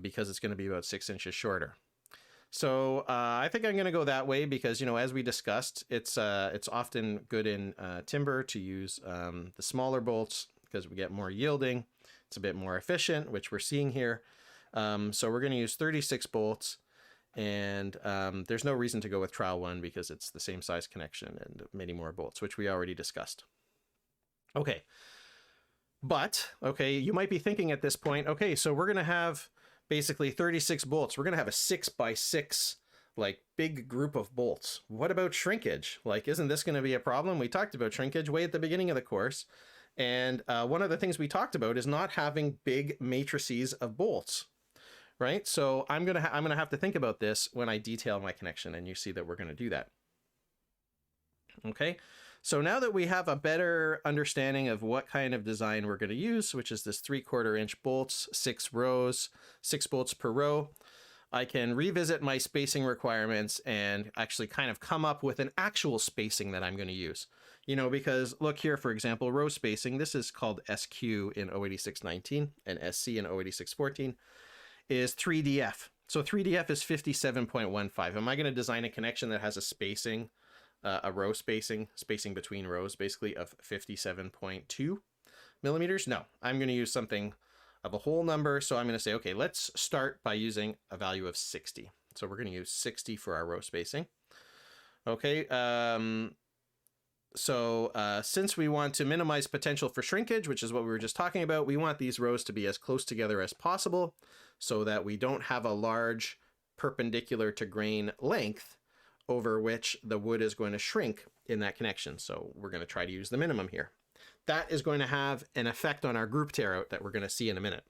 because it's going to be about 6 inches shorter. So I think I'm going to go that way because, you know, as we discussed, it's often good in timber to use the smaller bolts because we get more yielding. It's a bit more efficient, which we're seeing here. So we're going to use 36 bolts, and there's no reason to go with trial 1 because it's the same size connection and many more bolts, which we already discussed. Okay, but, okay, you might be thinking at this point, okay, so we're going to have basically 36 bolts. We're going to have a 6x6, like, big group of bolts. What about shrinkage? Like, isn't this going to be a problem? We talked about shrinkage way at the beginning of the course. And one of the things we talked about is not having big matrices of bolts, right? So I'm gonna have to think about this when I detail my connection, and you see that we're going to do that. Okay, so now that we have a better understanding of what kind of design we're going to use, which is this 3/4 inch bolts, 6 rows, 6 bolts per row, I can revisit my spacing requirements and actually kind of come up with an actual spacing that I'm going to use. You know, because look here, for example, row spacing, this is called SQ in 08619 and SC in 08614, is 3DF. So 3DF is 57.15. Am I going to design a connection that has a spacing, a row spacing between rows, basically, of 57.2 millimeters? No, I'm going to use something of a whole number. So I'm going to say, okay, let's start by using a value of 60. So we're going to use 60 for our row spacing. Okay, since we want to minimize potential for shrinkage, which is what we were just talking about, we want these rows to be as close together as possible so that we don't have a large perpendicular to grain length over which the wood is going to shrink in that connection. So we're going to try to use the minimum here. That is going to have an effect on our group tear out that we're going to see in a minute.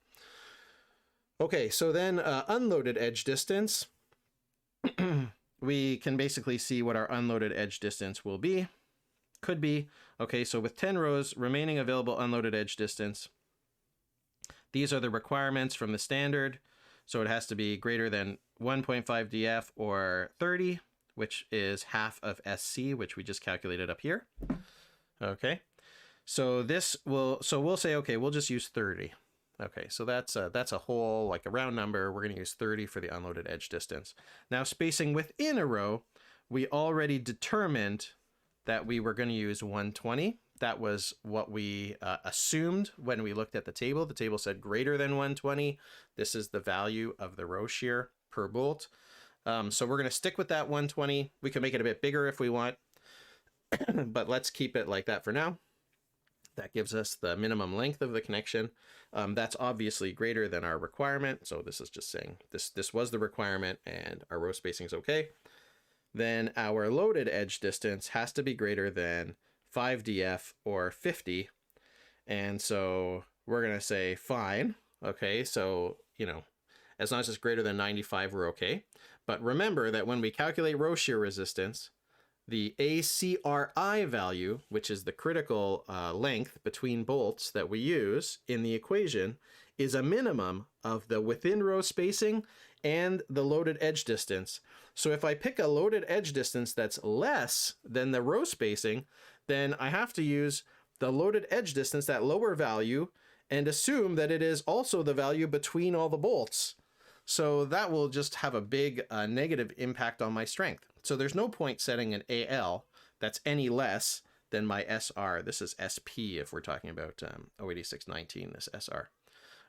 Okay, so then unloaded edge distance. We can basically see what our unloaded edge distance will be. Could be, okay, so with 10 rows, remaining available unloaded edge distance. These are the requirements from the standard. So it has to be greater than 1.5 DF or 30, which is half of SC, which we just calculated up here. Okay, so we'll say, okay, we'll just use 30. Okay, so that's a whole, like a round number. We're going to use 30 for the unloaded edge distance. Now, spacing within a row, we already determined that we were going to use 120. That was what we assumed when we looked at the table. The table said greater than 120. This is the value of the row shear per bolt. So we're going to stick with that 120. We can make it a bit bigger if we want, but let's keep it like that for now. That gives us the minimum length of the connection. That's obviously greater than our requirement. So this is just saying this was the requirement and our row spacing is okay. Then our loaded edge distance has to be greater than 5df or 50. And so we're going to say fine. Okay, so, you know, as long as it's greater than 95, we're okay. But remember that when we calculate row shear resistance, the ACRI value, which is the critical length between bolts that we use in the equation, is a minimum of the within row spacing and the loaded edge distance. So if I pick a loaded edge distance that's less than the row spacing, then I have to use the loaded edge distance, that lower value, and assume that it is also the value between all the bolts. So that will just have a big negative impact on my strength. So there's no point setting an AL that's any less than my SR. This is SP if we're talking about 08619, this SR.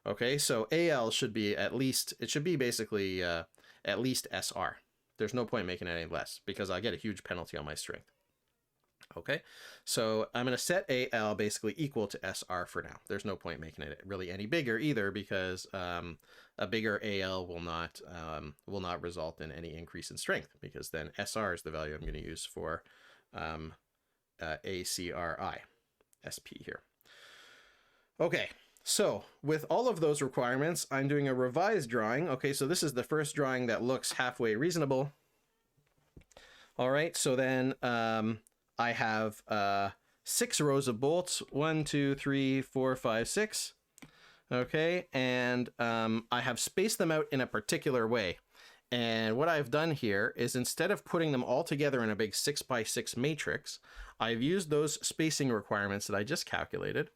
Okay, so AL should be at least, it should be basically at least SR. There's no point making it any less because I'll get a huge penalty on my strength. Okay, so I'm going to set AL basically equal to SR for now. There's no point making it really any bigger either because a bigger AL will not result in any increase in strength because then SR is the value I'm going to use for ACRI, SP here. Okay, so with all of those requirements, I'm doing a revised drawing. Okay, so this is the first drawing that looks halfway reasonable. All right, so then I have 6 rows of bolts, 1, 2, 3, 4, 5, 6. Okay, and I have spaced them out in a particular way. And what I've done here is instead of putting them all together in a big 6x6 matrix, I've used those spacing requirements that I just calculated.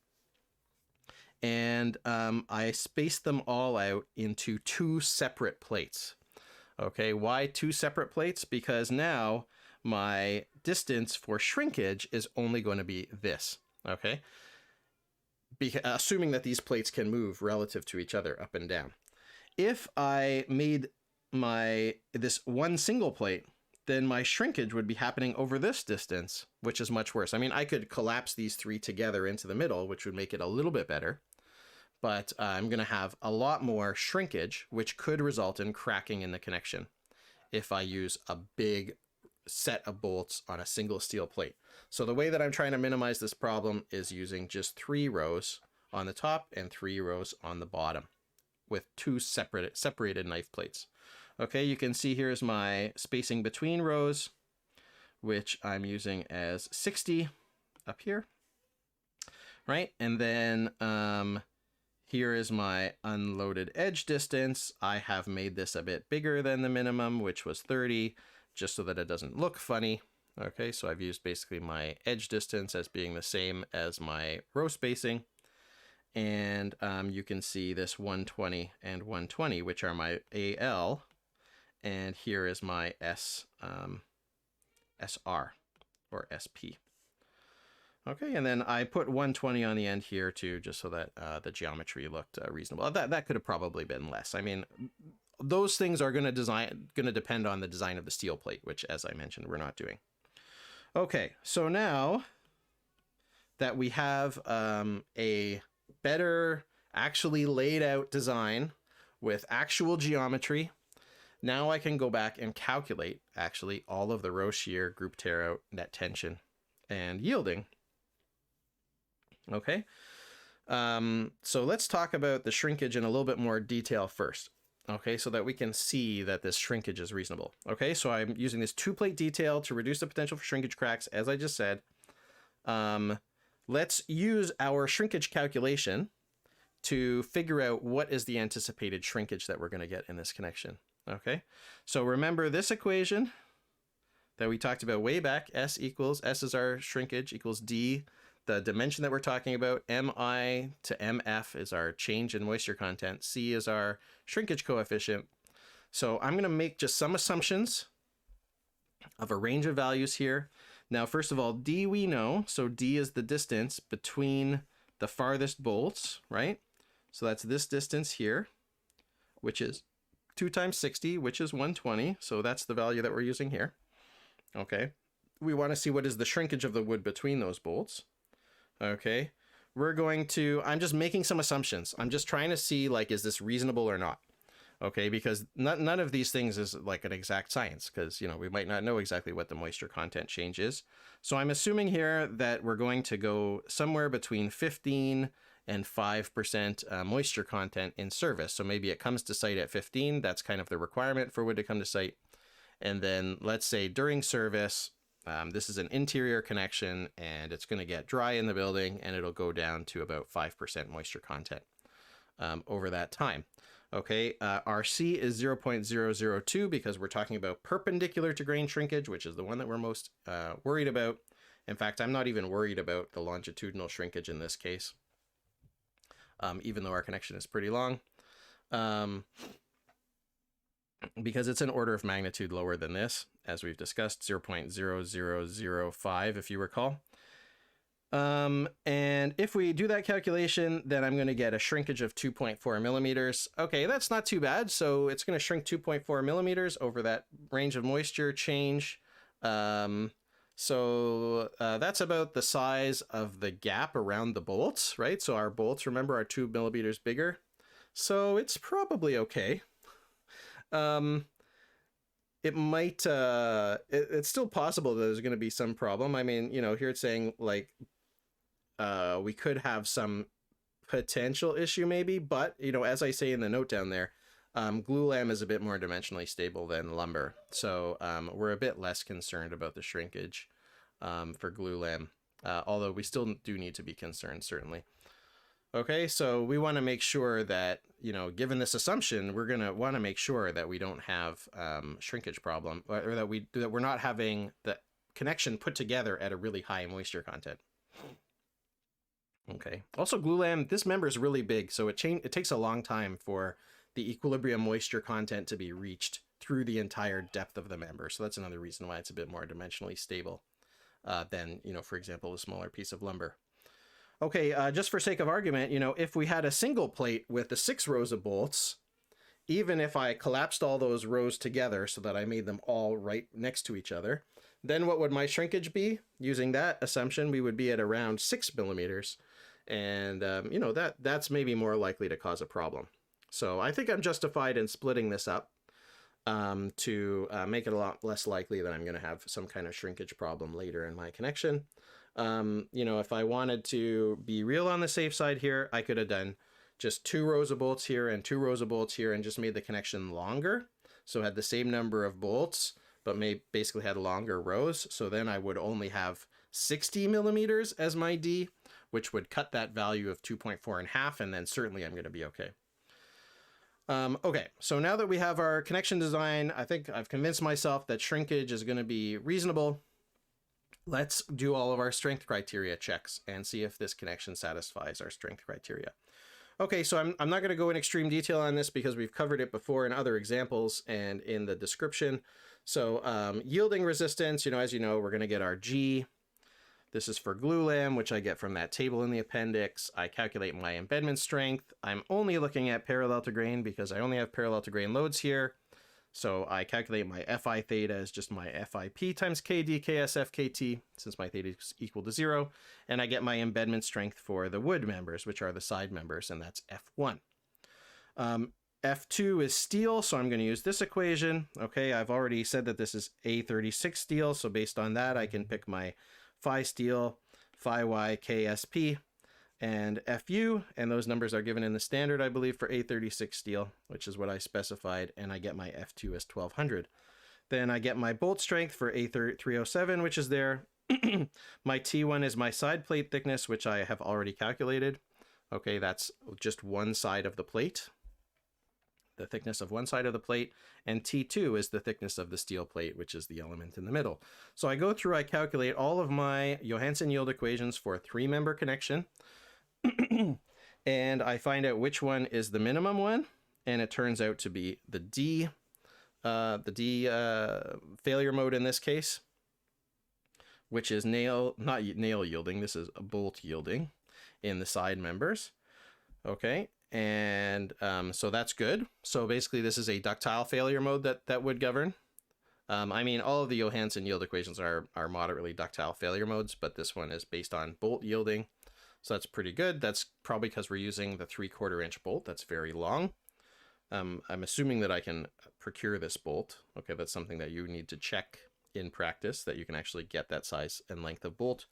And I spaced them all out into 2 separate plates. Okay, why 2 separate plates? Because now my distance for shrinkage is only going to be this, okay? Assuming that these plates can move relative to each other up and down. If I made this one single plate, then my shrinkage would be happening over this distance, which is much worse. I mean, I could collapse these 3 together into the middle, which would make it a little bit better, but I'm going to have a lot more shrinkage, which could result in cracking in the connection if I use a big set of bolts on a single steel plate. So the way that I'm trying to minimize this problem is using just 3 rows on the top and 3 rows on the bottom with 2 separated knife plates. Okay, you can see here's my spacing between rows, which I'm using as 60 up here, right? And then here is my unloaded edge distance. I have made this a bit bigger than the minimum, which was 30, just so that it doesn't look funny. Okay, so I've used basically my edge distance as being the same as my row spacing. And you can see this 120 and 120, which are my AL. And here is my SR or SP. Okay, and then I put 120 on the end here too, just so that the geometry looked reasonable. That could have probably been less. I mean, those things are going to depend on the design of the steel plate, which, as I mentioned, we're not doing. Okay, so now that we have a better, actually laid out design with actual geometry, now I can go back and calculate actually all of the row shear, group tear out, net tension, and yielding. Okay, so let's talk about the shrinkage in a little bit more detail first. Okay, so that we can see that this shrinkage is reasonable. Okay, so I'm using this 2-plate detail to reduce the potential for shrinkage cracks, as I just said. Let's use our shrinkage calculation to figure out what is the anticipated shrinkage that we're going to get in this connection. Okay, so remember this equation that we talked about way back. S is our shrinkage, equals D, the dimension that we're talking about. MI to MF is our change in moisture content. C is our shrinkage coefficient. So I'm going to make just some assumptions of a range of values here. Now, first of all, D we know. So D is the distance between the farthest bolts, right? So that's this distance here, which is 2 times 60, which is 120. So that's the value that we're using here. Okay. We want to see what is the shrinkage of the wood between those bolts. Okay. We're going to, I'm just making some assumptions. I'm just trying to see, like, is this reasonable or not? Okay, because none of these things is like an exact science, because, you know, we might not know exactly what the moisture content change is. So I'm assuming here that we're going to go somewhere between 15 and 5% moisture content in service. So maybe it comes to site at 15. That's kind of the requirement for wood to come to site. And then let's say during service, this is an interior connection and it's going to get dry in the building and it'll go down to about 5% moisture content over that time. Okay, RC is 0.002 because we're talking about perpendicular to grain shrinkage, which is the one that we're most worried about. In fact, I'm not even worried about the longitudinal shrinkage in this case, even though our connection is pretty long, because it's an order of magnitude lower than this, as we've discussed, 0.0005, if you recall. And if we do that calculation, then I'm going to get a shrinkage of 2.4 millimeters. Okay, that's not too bad. So it's going to shrink 2.4 millimeters over that range of moisture change. That's about the size of the gap around the bolts, right? So our bolts, remember, are 2 millimeters bigger. So it's probably okay. It might, it's still possible that there's going to be some problem. I mean, you know, here it's saying like, we could have some potential issue maybe, but, you know, as I say in the note down there, glulam is a bit more dimensionally stable than lumber. So we're a bit less concerned about the shrinkage for glulam, although we still do need to be concerned, certainly. Okay, so we want to make sure that, you know, given this assumption, we're going to want to make sure that we don't have shrinkage problem, or that we're not having the connection put together at a really high moisture content. Okay. Also, glulam, this member is really big, so it takes a long time for the equilibrium moisture content to be reached through the entire depth of the member. So that's another reason why it's a bit more dimensionally stable than, you know, for example, a smaller piece of lumber. Okay, just for sake of argument, you know, if we had a single plate with the 6 rows of bolts, even if I collapsed all those rows together so that I made them all right next to each other, then what would my shrinkage be? Using that assumption, we would be at around 6 millimeters. And, you know, that's maybe more likely to cause a problem. So I think I'm justified in splitting this up to make it a lot less likely that I'm going to have some kind of shrinkage problem later in my connection. You know, if I wanted to be real on the safe side here, I could have done just 2 rows of bolts here and 2 rows of bolts here and just made the connection longer. So had the same number of bolts, but basically had longer rows. So then I would only have 60 millimeters as my D, which would cut that value of 2.4 in half, and then certainly I'm going to be okay. Okay, so now that we have our connection design, I think I've convinced myself that shrinkage is going to be reasonable. Let's do all of our strength criteria checks and see if this connection satisfies our strength criteria. Okay, so I'm not going to go in extreme detail on this because we've covered it before in other examples and in the description. So yielding resistance, you know, as you know, we're going to get our G. This is for glulam, which I get from that table in the appendix. I calculate my embedment strength. I'm only looking at parallel to grain because I only have parallel to grain loads here. So I calculate my Fi theta as just my FIP times KD KSF KT, since my theta is equal to 0. And I get my embedment strength for the wood members, which are the side members, and that's F1. F2 is steel, so I'm going to use this equation. Okay, I've already said that this is A36 steel, so based on that, I can pick my phi steel, phi y, KSP, and FU, and those numbers are given in the standard, I believe, for A36 steel, which is what I specified, and I get my F2 as 1200. Then I get my bolt strength for A307, which is there. My T1 is my side plate thickness, which I have already calculated. Okay, that's just one side of the plate, the thickness of one side of the plate, and T2 is the thickness of the steel plate, which is the element in the middle. So I go through, I calculate all of my Johansen yield equations for a 3-member connection, and I find out which one is the minimum one, and it turns out to be the D failure mode in this case, which is not nail yielding, this is bolt yielding in the side members. Okay, and so that's good. So basically this is a ductile failure mode that would govern. I mean, all of the Johansson yield equations are moderately ductile failure modes, but this one is based on bolt yielding. So that's pretty good. That's probably because we're using the 3/4 inch bolt. That's very long. I'm assuming that I can procure this bolt. Okay, that's something that you need to check in practice, that you can actually get that size and length of bolt.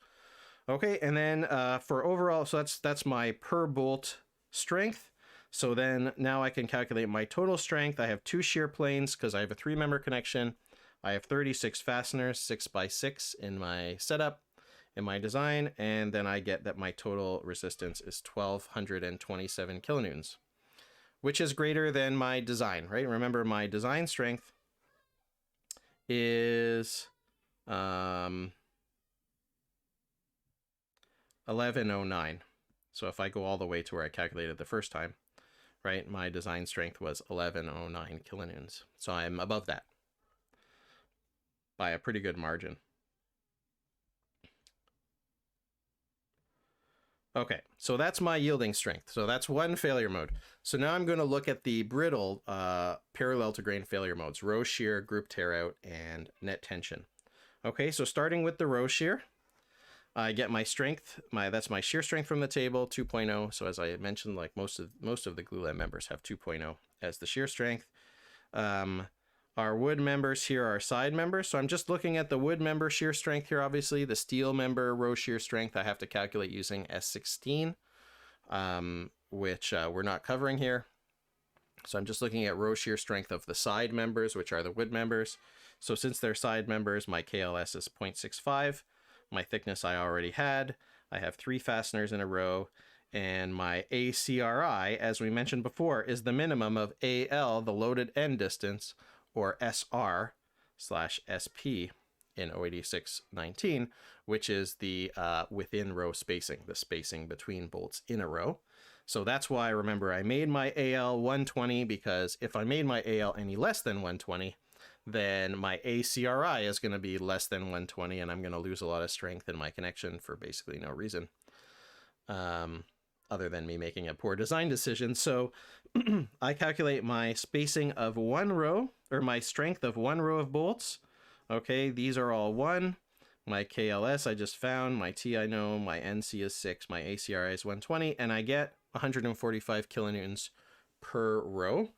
Okay, and then for overall, so that's my per bolt strength. So then now I can calculate my total strength. I have 2 shear planes because I have a 3-member connection. I have 36 fasteners, 6x6 in my setup, in my design, and then I get that my total resistance is 1227 kilonewtons, which is greater than my design, right? Remember, my design strength is 1109. So if I go all the way to where I calculated the first time, right, my design strength was 1109 kilonewtons. So I'm above that by a pretty good margin. Okay, so that's my yielding strength. So that's one failure mode. So now I'm going to look at the brittle parallel to grain failure modes: row shear, group tear out, and net tension. Okay, so starting with the row shear, I get my strength. That's my shear strength from the table, 2.0. So as I mentioned, like most of the glulam members have 2.0 as the shear strength. Our wood members here are side members. So I'm just looking at the wood member shear strength here, obviously. The steel member row shear strength I have to calculate using S16, which we're not covering here. So I'm just looking at row shear strength of the side members, which are the wood members. So since they're side members, my KLS is 0.65. My thickness I already had. I have 3 fasteners in a row. And my ACRI, as we mentioned before, is the minimum of AL, the loaded end distance, or SR/SP in 08619, which is the within row spacing, the spacing between bolts in a row. So that's why, remember, I made my AL 120, because if I made my AL any less than 120, then my ACRI is going to be less than 120, and I'm going to lose a lot of strength in my connection for basically no reason, other than me making a poor design decision. So I calculate my spacing of one row, or my strength of one row of bolts. Okay, these are all 1. My KLS I just found, my T I know, my NC is 6, my ACRI is 120, and I get 145 kilonewtons per row.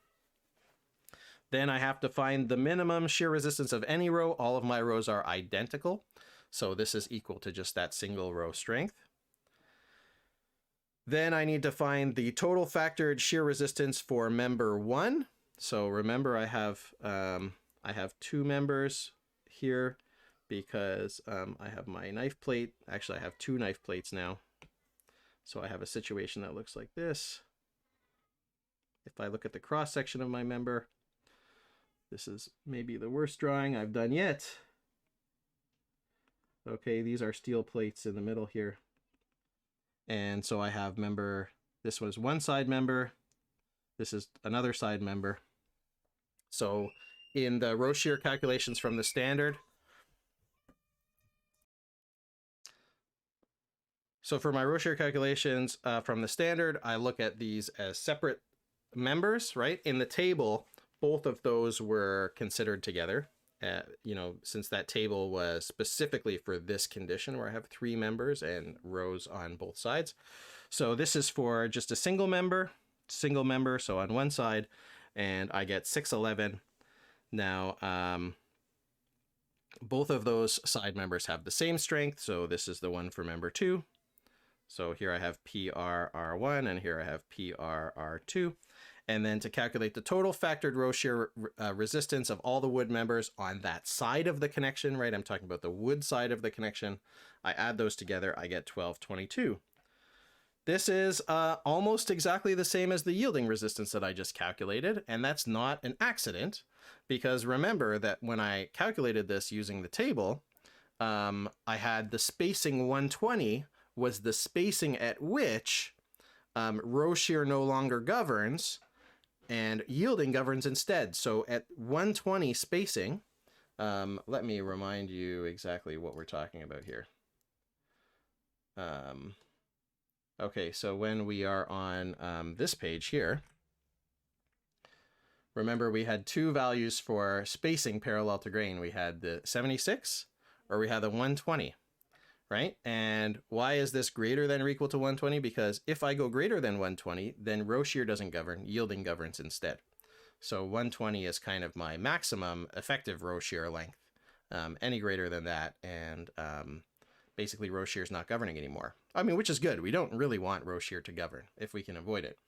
Then I have to find the minimum shear resistance of any row. All of my rows are identical, so this is equal to just that single row strength. Then I need to find the total factored shear resistance for member 1. So remember, I have 2 members here because I have my knife plate. Actually, I have 2 knife plates now. So I have a situation that looks like this. If I look at the cross section of my member, this is maybe the worst drawing I've done yet. Okay, these are steel plates in the middle here. And so I have member, this was one side member, this is another side member. So in the row shear calculations from the standard, so for my row shear calculations from the standard, I look at these as separate members, right? In the table, both of those were considered together, you know, since that table was specifically for this condition where I have 3 members and rows on both sides. So this is for just a single member, so on one side, and I get 611. Now, both of those side members have the same strength, so this is the one for member 2. So here I have PRR1 and here I have PRR2. And then to calculate the total factored row shear resistance of all the wood members on that side of the connection, right? I'm talking about the wood side of the connection. I add those together, I get 1222. This is almost exactly the same as the yielding resistance that I just calculated, and that's not an accident, because remember that when I calculated this using the table, I had the spacing 120 was the spacing at which row shear no longer governs, and yielding governs instead. So at 120 spacing, Let me remind you exactly what we're talking about here. Okay, so when we are on this page here, remember we had two values for spacing parallel to grain. We had the 76 or we had the 120, right? And why is this greater than or equal to 120? Because if I go greater than 120, then row shear doesn't govern, yielding governs instead. So 120 is kind of my maximum effective row shear length. Any greater than that, and basically row shear is not governing anymore. I mean, which is good. We don't really want row shear to govern if we can avoid it.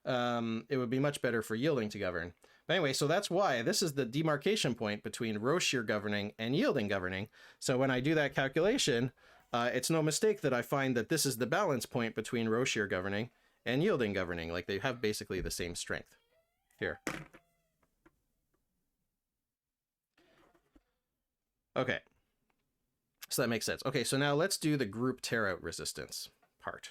It would be much better for yielding to govern. But anyway, so that's why this is the demarcation point between row shear governing and yielding governing. So when I do that calculation, it's no mistake that I find that this is the balance point between row shear governing and yielding governing. Like they have basically the same strength here. Okay, so that makes sense. Okay, so now let's do the group tear out resistance part.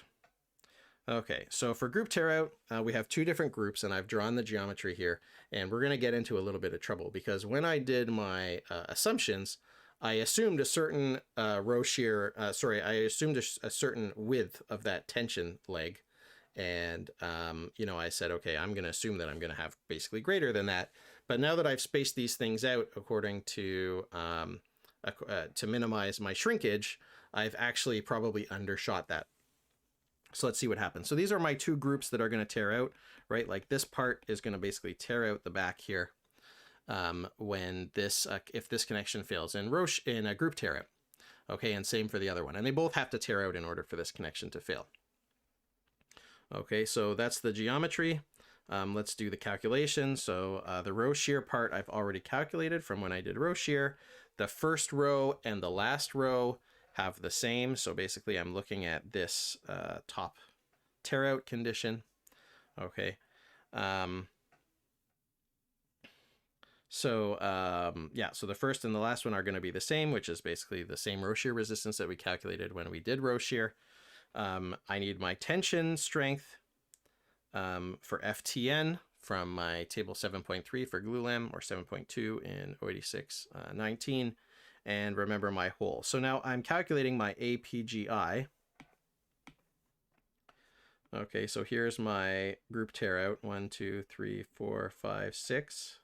Okay, so for group tear out, we have two different groups, and I've drawn the geometry here, and we're going to get into a little bit of trouble because when I did my assumptions, I assumed a certain row shear, I assumed a certain width of that tension leg. And, you know, I said, okay, I'm going to assume that I'm going to have basically greater than that. But now that I've spaced these things out according to minimize my shrinkage, I've actually probably undershot that. So let's see what happens. So these are my two groups that are going to tear out, right? Like this part is going to basically tear out the back here when this, if this connection fails in a group tear out. Okay, and same for the other one. And they both have to tear out in order for this connection to fail. Okay, so that's the geometry. Let's do the calculation. So the row shear part I've already calculated from when I did row shear. The first row and the last row have the same. So basically I'm looking at this top tear out condition. Okay. So the first and the last one are going to be the same, which is basically the same row shear resistance that we calculated when we did row shear. I need my tension strength for FTN from my table 7.3 for glulam, or 7.2 in 086-19, and remember my hole. So now I'm calculating my APGI. Okay, so here's my group tear out, 1, 2, 3, 4, 5, 6.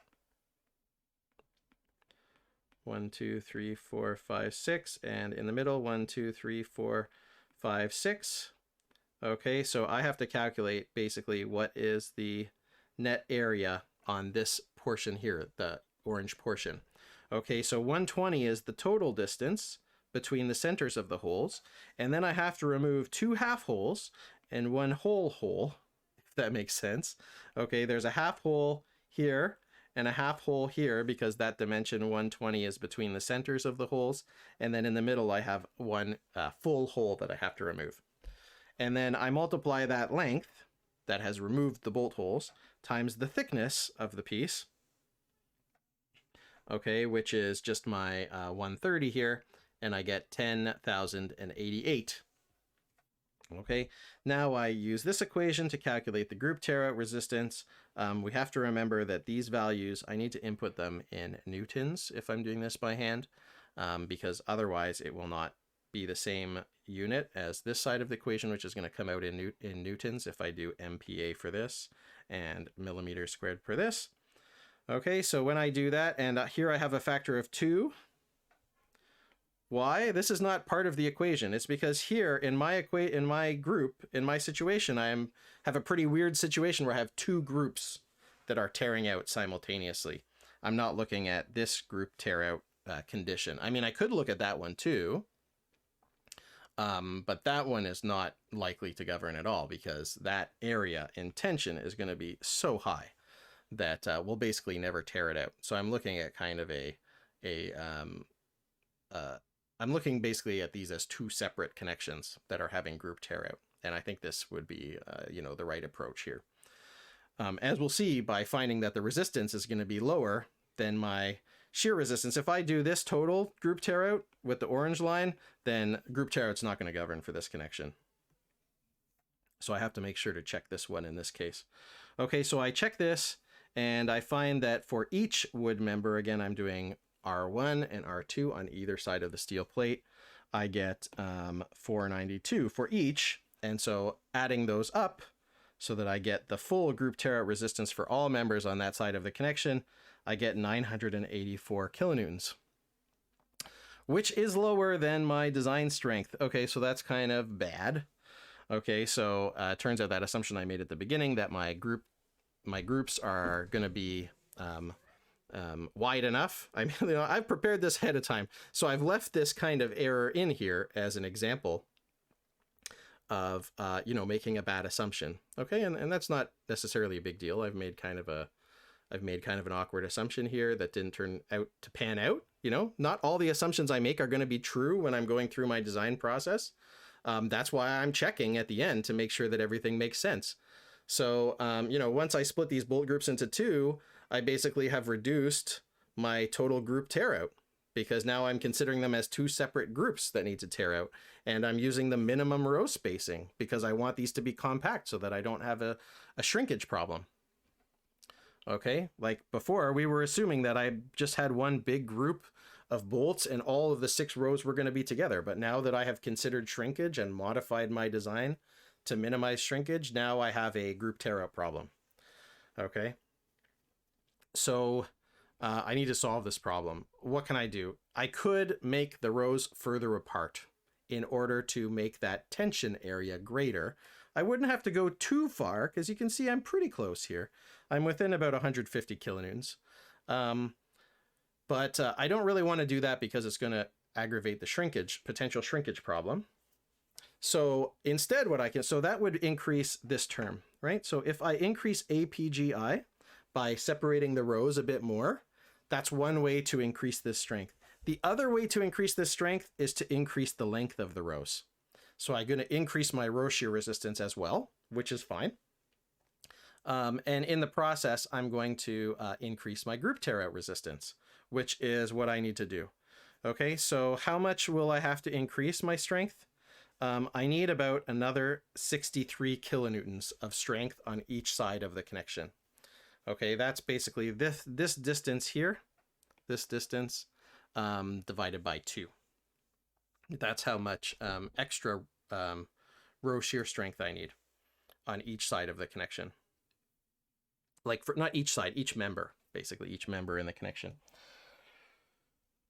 1, 2, 3, 4, 5, 6, and in the middle, 1, 2, 3, 4, 5, 6. Okay, so I have to calculate basically what is the net area on this portion here, the orange portion. Okay, so 120 is the total distance between the centers of the holes, and then I have to remove two half holes and one whole hole, if that makes sense. Okay, there's a half hole here and a half hole here because that dimension 120 is between the centers of the holes, and then in the middle I have one full hole that I have to remove. And then I multiply that length that has removed the bolt holes times the thickness of the piece, okay, which is just my 130 here, and I get 10,088. Okay, now I use this equation to calculate the group tear out resistance. We have to remember that these values, I need to input them in newtons if I'm doing this by hand, because otherwise it will not be the same unit as this side of the equation, which is going to come out in newtons if I do MPa for this and millimeters squared per this. Okay, so when I do that, and here I have a factor of 2. Why? This is not part of the equation. It's because here in my group, in my situation, I have a pretty weird situation where I have two groups that are tearing out simultaneously. I'm not looking at this group tear out condition. I mean, I could look at that one too, but that one is not likely to govern at all because that area in tension is going to be so high that we'll basically never tear it out. So I'm looking at kind of I'm looking basically at these as two separate connections that are having group tear out. And I think this would be, the right approach here. As we'll see by finding that the resistance is going to be lower than my shear resistance. If I do this total group tear out with the orange line, then group tear out's not going to govern for this connection. So I have to make sure to check this one in this case. Okay, so I check this and I find that for each wood member, again, I'm doing R1 and R2 on either side of the steel plate. I get 492 for each. And so adding those up so that I get the full group tear out resistance for all members on that side of the connection, I get 984 kilonewtons, which is lower than my design strength. Okay, so that's kind of bad. Okay, so it turns out that assumption I made at the beginning, that my groups are going to be wide enough. I mean, I've prepared this ahead of time, so I've left this kind of error in here as an example of making a bad assumption. Okay, and that's not necessarily a big deal. I've made kind of an awkward assumption here that didn't turn out to pan out. Not all the assumptions I make are going to be true when I'm going through my design process. That's why I'm checking at the end to make sure that everything makes sense. So, once I split these bolt groups into two, I basically have reduced my total group tear out, because now I'm considering them as two separate groups that need to tear out. And I'm using the minimum row spacing because I want these to be compact so that I don't have a shrinkage problem. Okay, like before, we were assuming that I just had one big group of bolts and all of the 6 rows were going to be together. But now that I have considered shrinkage and modified my design to minimize shrinkage, now I have a group tear out problem. Okay, so I need to solve this problem. What can I do? I could make the rows further apart in order to make that tension area greater. I wouldn't have to go too far because you can see I'm pretty close here. I'm within about 150 kilonewtons. But I don't really want to do that because it's going to aggravate the potential shrinkage problem. So instead so that would increase this term, right? So if I increase APGI by separating the rows a bit more, that's one way to increase this strength. The other way to increase this strength is to increase the length of the rows. So I'm going to increase my row shear resistance as well, which is fine. And in the process, I'm going to increase my group tear out resistance, which is what I need to do. Okay, so how much will I have to increase my strength? I need about another 63 kilonewtons of strength on each side of the connection. Okay, that's basically this distance here, this distance divided by 2. That's how much extra row shear strength I need on each side of the connection. Like not each side, each member, basically each member in the connection.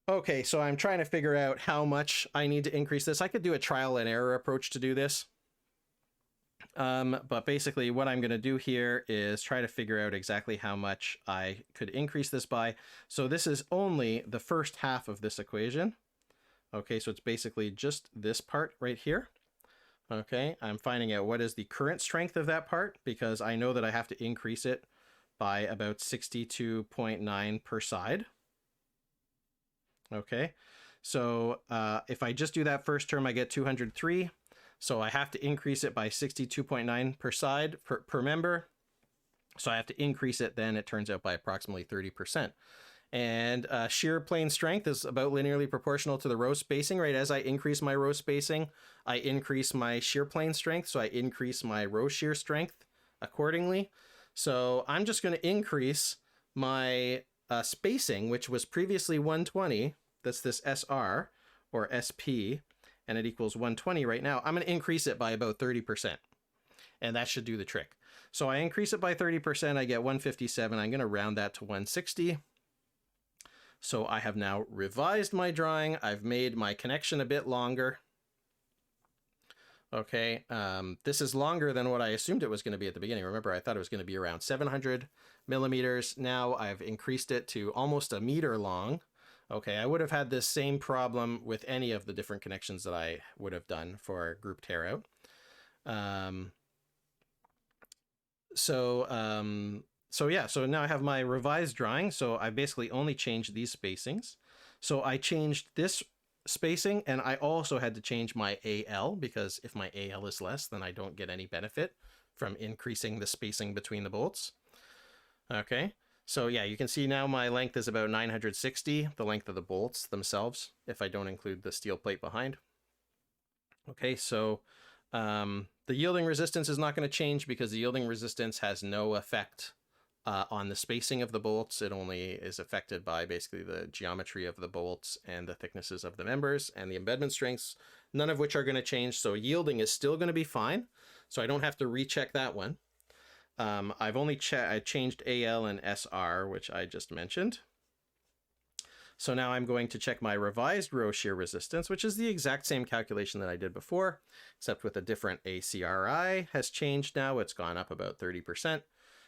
Okay, so I'm trying to figure out how much I need to increase this. I could do a trial and error approach to do this. But basically what I'm going to do here is try to figure out exactly how much I could increase this by. So this is only the first half of this equation. Okay, so it's basically just this part right here. Okay, I'm finding out what is the current strength of that part because I know that I have to increase it by about 62.9 per side. Okay, so if I just do that first term, I get 203. So I have to increase it by 62.9 per side per member. So I have to increase it then, it turns out, by approximately 30%. And shear plane strength is about linearly proportional to the row spacing, right? As I increase my row spacing, I increase my shear plane strength. So I increase my row shear strength accordingly. So I'm just going to increase my spacing, which was previously 120. That's this SR or SP, and it equals 120 right now. I'm going to increase it by about 30%, and that should do the trick. So I increase it by 30%, I get 157. I'm going to round that to 160. So I have now revised my drawing. I've made my connection a bit longer. Okay, this is longer than what I assumed it was going to be at the beginning. Remember, I thought it was going to be around 700 millimeters. Now I've increased it to almost a meter long. Okay, I would have had this same problem with any of the different connections that I would have done for group tear out. So now I have my revised drawing. So I basically only changed these spacings. So I changed this spacing, and I also had to change my AL, because if my AL is less, then I don't get any benefit from increasing the spacing between the bolts. Okay, so yeah, you can see now my length is about 960, the length of the bolts themselves, if I don't include the steel plate behind. Okay, so the yielding resistance is not going to change because the yielding resistance has no effect On the spacing of the bolts, it only is affected by basically the geometry of the bolts and the thicknesses of the members and the embedment strengths, none of which are going to change. So yielding is still going to be fine. So I don't have to recheck that one. I've only I changed AL and SR, which I just mentioned. So now I'm going to check my revised row shear resistance, which is the exact same calculation that I did before, except with a different ACRI has changed now. It's gone up about 30%.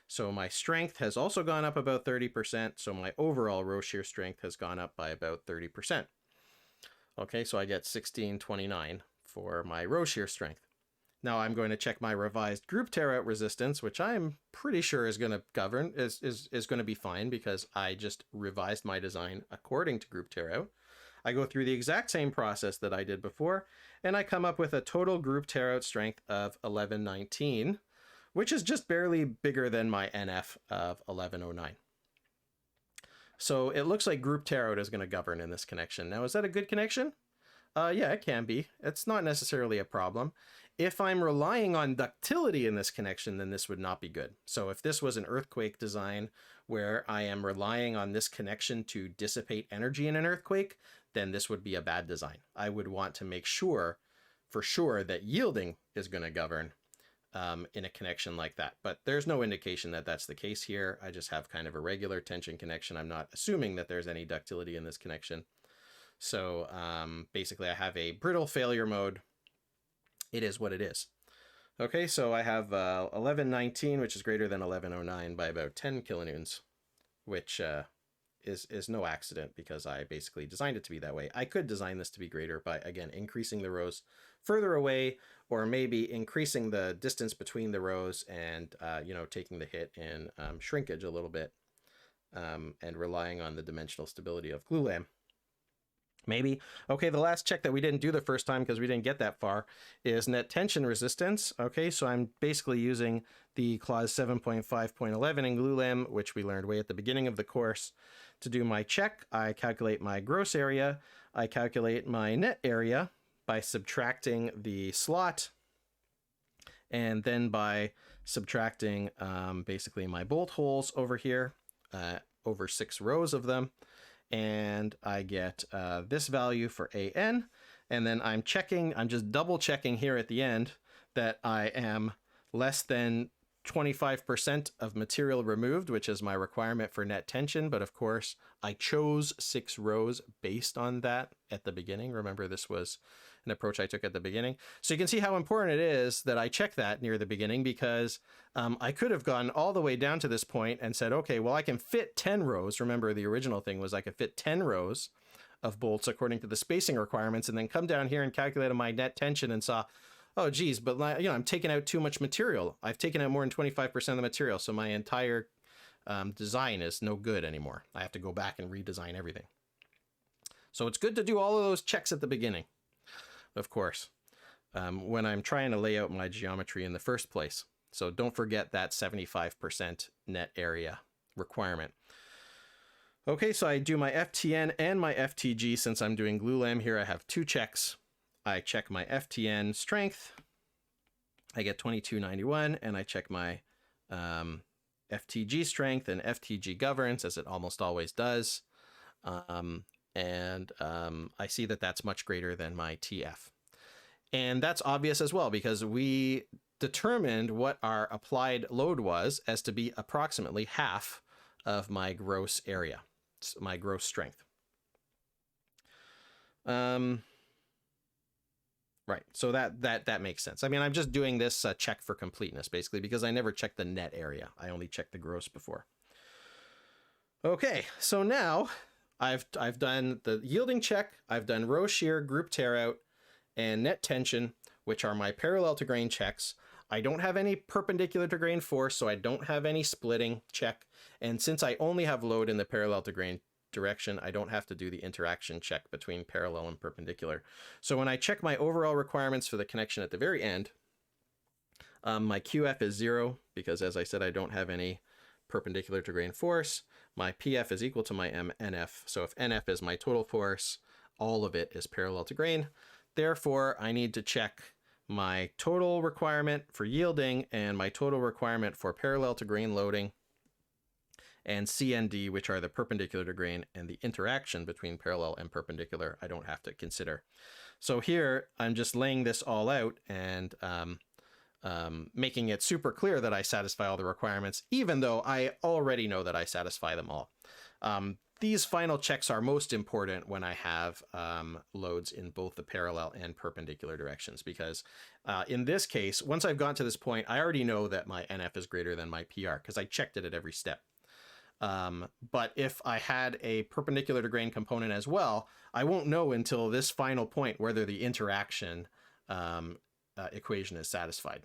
So my strength has also gone up about 30%. So my overall row shear strength has gone up by about 30%. Okay, so I get 1629 for my row shear strength. Now I'm going to check my revised group tear out resistance, which I'm pretty sure is going to govern, is going to be fine because I just revised my design according to group tear out. I go through the exact same process that I did before, and I come up with a total group tear out strength of 1119, which is just barely bigger than my NF of 1109. So it looks like group tear out is going to govern in this connection. Now, is that a good connection? Yeah, it can be. It's not necessarily a problem. If I'm relying on ductility in this connection, then this would not be good. So if this was an earthquake design where I am relying on this connection to dissipate energy in an earthquake, then this would be a bad design. I would want to make sure, for sure, that yielding is going to govern in a connection like that. But there's no indication that that's the case here. I just have kind of a regular tension connection. I'm not assuming that there's any ductility in this connection. So basically I have a brittle failure mode. It is what it is. Okay, so I have 1119, which is greater than 1109 by about 10 kilonewtons, which is no accident because I basically designed it to be that way. I could design this to be greater by, again, increasing the rows further away, or maybe increasing the distance between the rows and, you know, taking the hit in shrinkage a little bit and relying on the dimensional stability of glulam. Maybe. Okay, the last check that we didn't do the first time because we didn't get that far is net tension resistance. Okay, so I'm basically using the clause 7.5.11 in glulam, which we learned way at the beginning of the course. To do my check, I calculate my gross area. I calculate my net area by subtracting the slot, and then by subtracting basically my bolt holes over here, over 6 rows of them. And I get this value for AN, and then I'm just double checking here at the end that I am less than 25% of material removed, which is my requirement for net tension. But of course, I chose 6 rows based on that at the beginning. Remember, this was an approach I took at the beginning. So you can see how important it is that I check that near the beginning, because I could have gone all the way down to this point and said, okay, well, I can fit 10 rows. Remember, the original thing was I could fit 10 rows of bolts according to the spacing requirements, and then come down here and calculate my net tension and saw, oh, geez, but you know, I'm taking out too much material. I've taken out more than 25% of the material, so my entire design is no good anymore. I have to go back and redesign everything. So it's good to do all of those checks at the beginning, of course, when I'm trying to lay out my geometry in the first place. So don't forget that 75% net area requirement. Okay, so I do my FTN and my FTG. Since I'm doing glulam here, I have 2 checks. I check my FTN strength. I get 2291, and I check my FTG strength, and FTG governs, as it almost always does. I see that that's much greater than my TF. And that's obvious as well, because we determined what our applied load was as to be approximately half of my gross area, my gross strength. Right, so that makes sense. I mean, I'm just doing this check for completeness, basically, because I never checked the net area. I only checked the gross before. Okay, so now I've done the yielding check, I've done row shear, group tear out, and net tension, which are my parallel to grain checks. I don't have any perpendicular to grain force, so I don't have any splitting check. And since I only have load in the parallel to grain direction, I don't have to do the interaction check between parallel and perpendicular. So when I check my overall requirements for the connection at the very end, my QF is 0, because as I said, I don't have any perpendicular to grain force. My PF is equal to my NF. So if NF is my total force, all of it is parallel to grain. Therefore, I need to check my total requirement for yielding and my total requirement for parallel to grain loading. and C and D, which are the perpendicular to grain, and the interaction between parallel and perpendicular, I don't have to consider. So here, I'm just laying this all out and making it super clear that I satisfy all the requirements, even though I already know that I satisfy them all. These final checks are most important when I have loads in both the parallel and perpendicular directions, because in this case, once I've gotten to this point, I already know that my NF is greater than my PR because I checked it at every step. But if I had a perpendicular to grain component as well, I won't know until this final point whether the interaction equation is satisfied.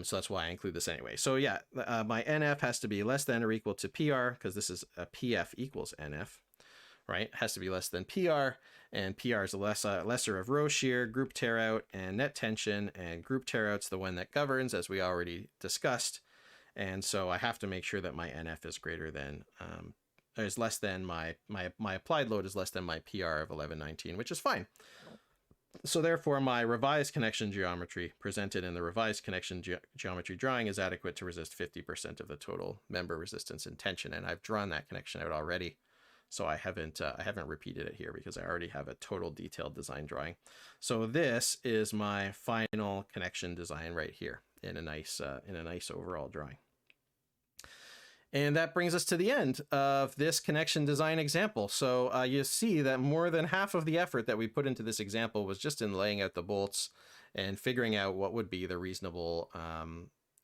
So that's why I include this anyway. So yeah, my NF has to be less than or equal to PR, because this is a PF equals NF, right? It has to be less than PR, and PR is a lesser of row shear, group tear out, and net tension, and group tear out's the one that governs, as we already discussed. And so I have to make sure that my NF is greater than, is less than my applied load is less than my PR of 1119, which is fine. So therefore, my revised connection geometry presented in the revised connection geometry drawing is adequate to resist 50% of the total member resistance and tension. And I've drawn that connection out already, so I haven't repeated it here because I already have a total detailed design drawing. So this is my final connection design right here in a nice overall drawing. And that brings us to the end of this connection design example. So you see that more than half of the effort that we put into this example was just in laying out the bolts and figuring out what would be the reasonable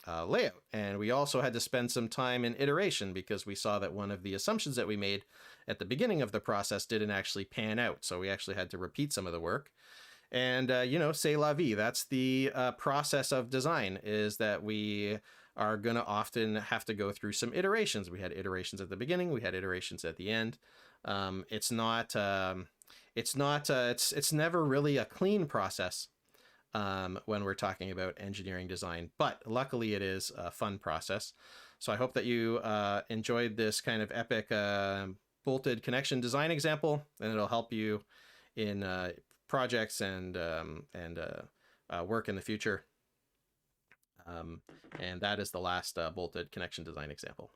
layout. And we also had to spend some time in iteration because we saw that one of the assumptions that we made at the beginning of the process didn't actually pan out. So we actually had to repeat some of the work. And, you know, c'est la vie. That's the process of design, is that we are going to often have to go through some iterations. We had iterations at the beginning. We had iterations at the end. It's never really a clean process when we're talking about engineering design, but luckily it is a fun process. So I hope that you enjoyed this kind of epic bolted connection design example, and it'll help you in projects and work in the future. And that is the last bolted connection design example.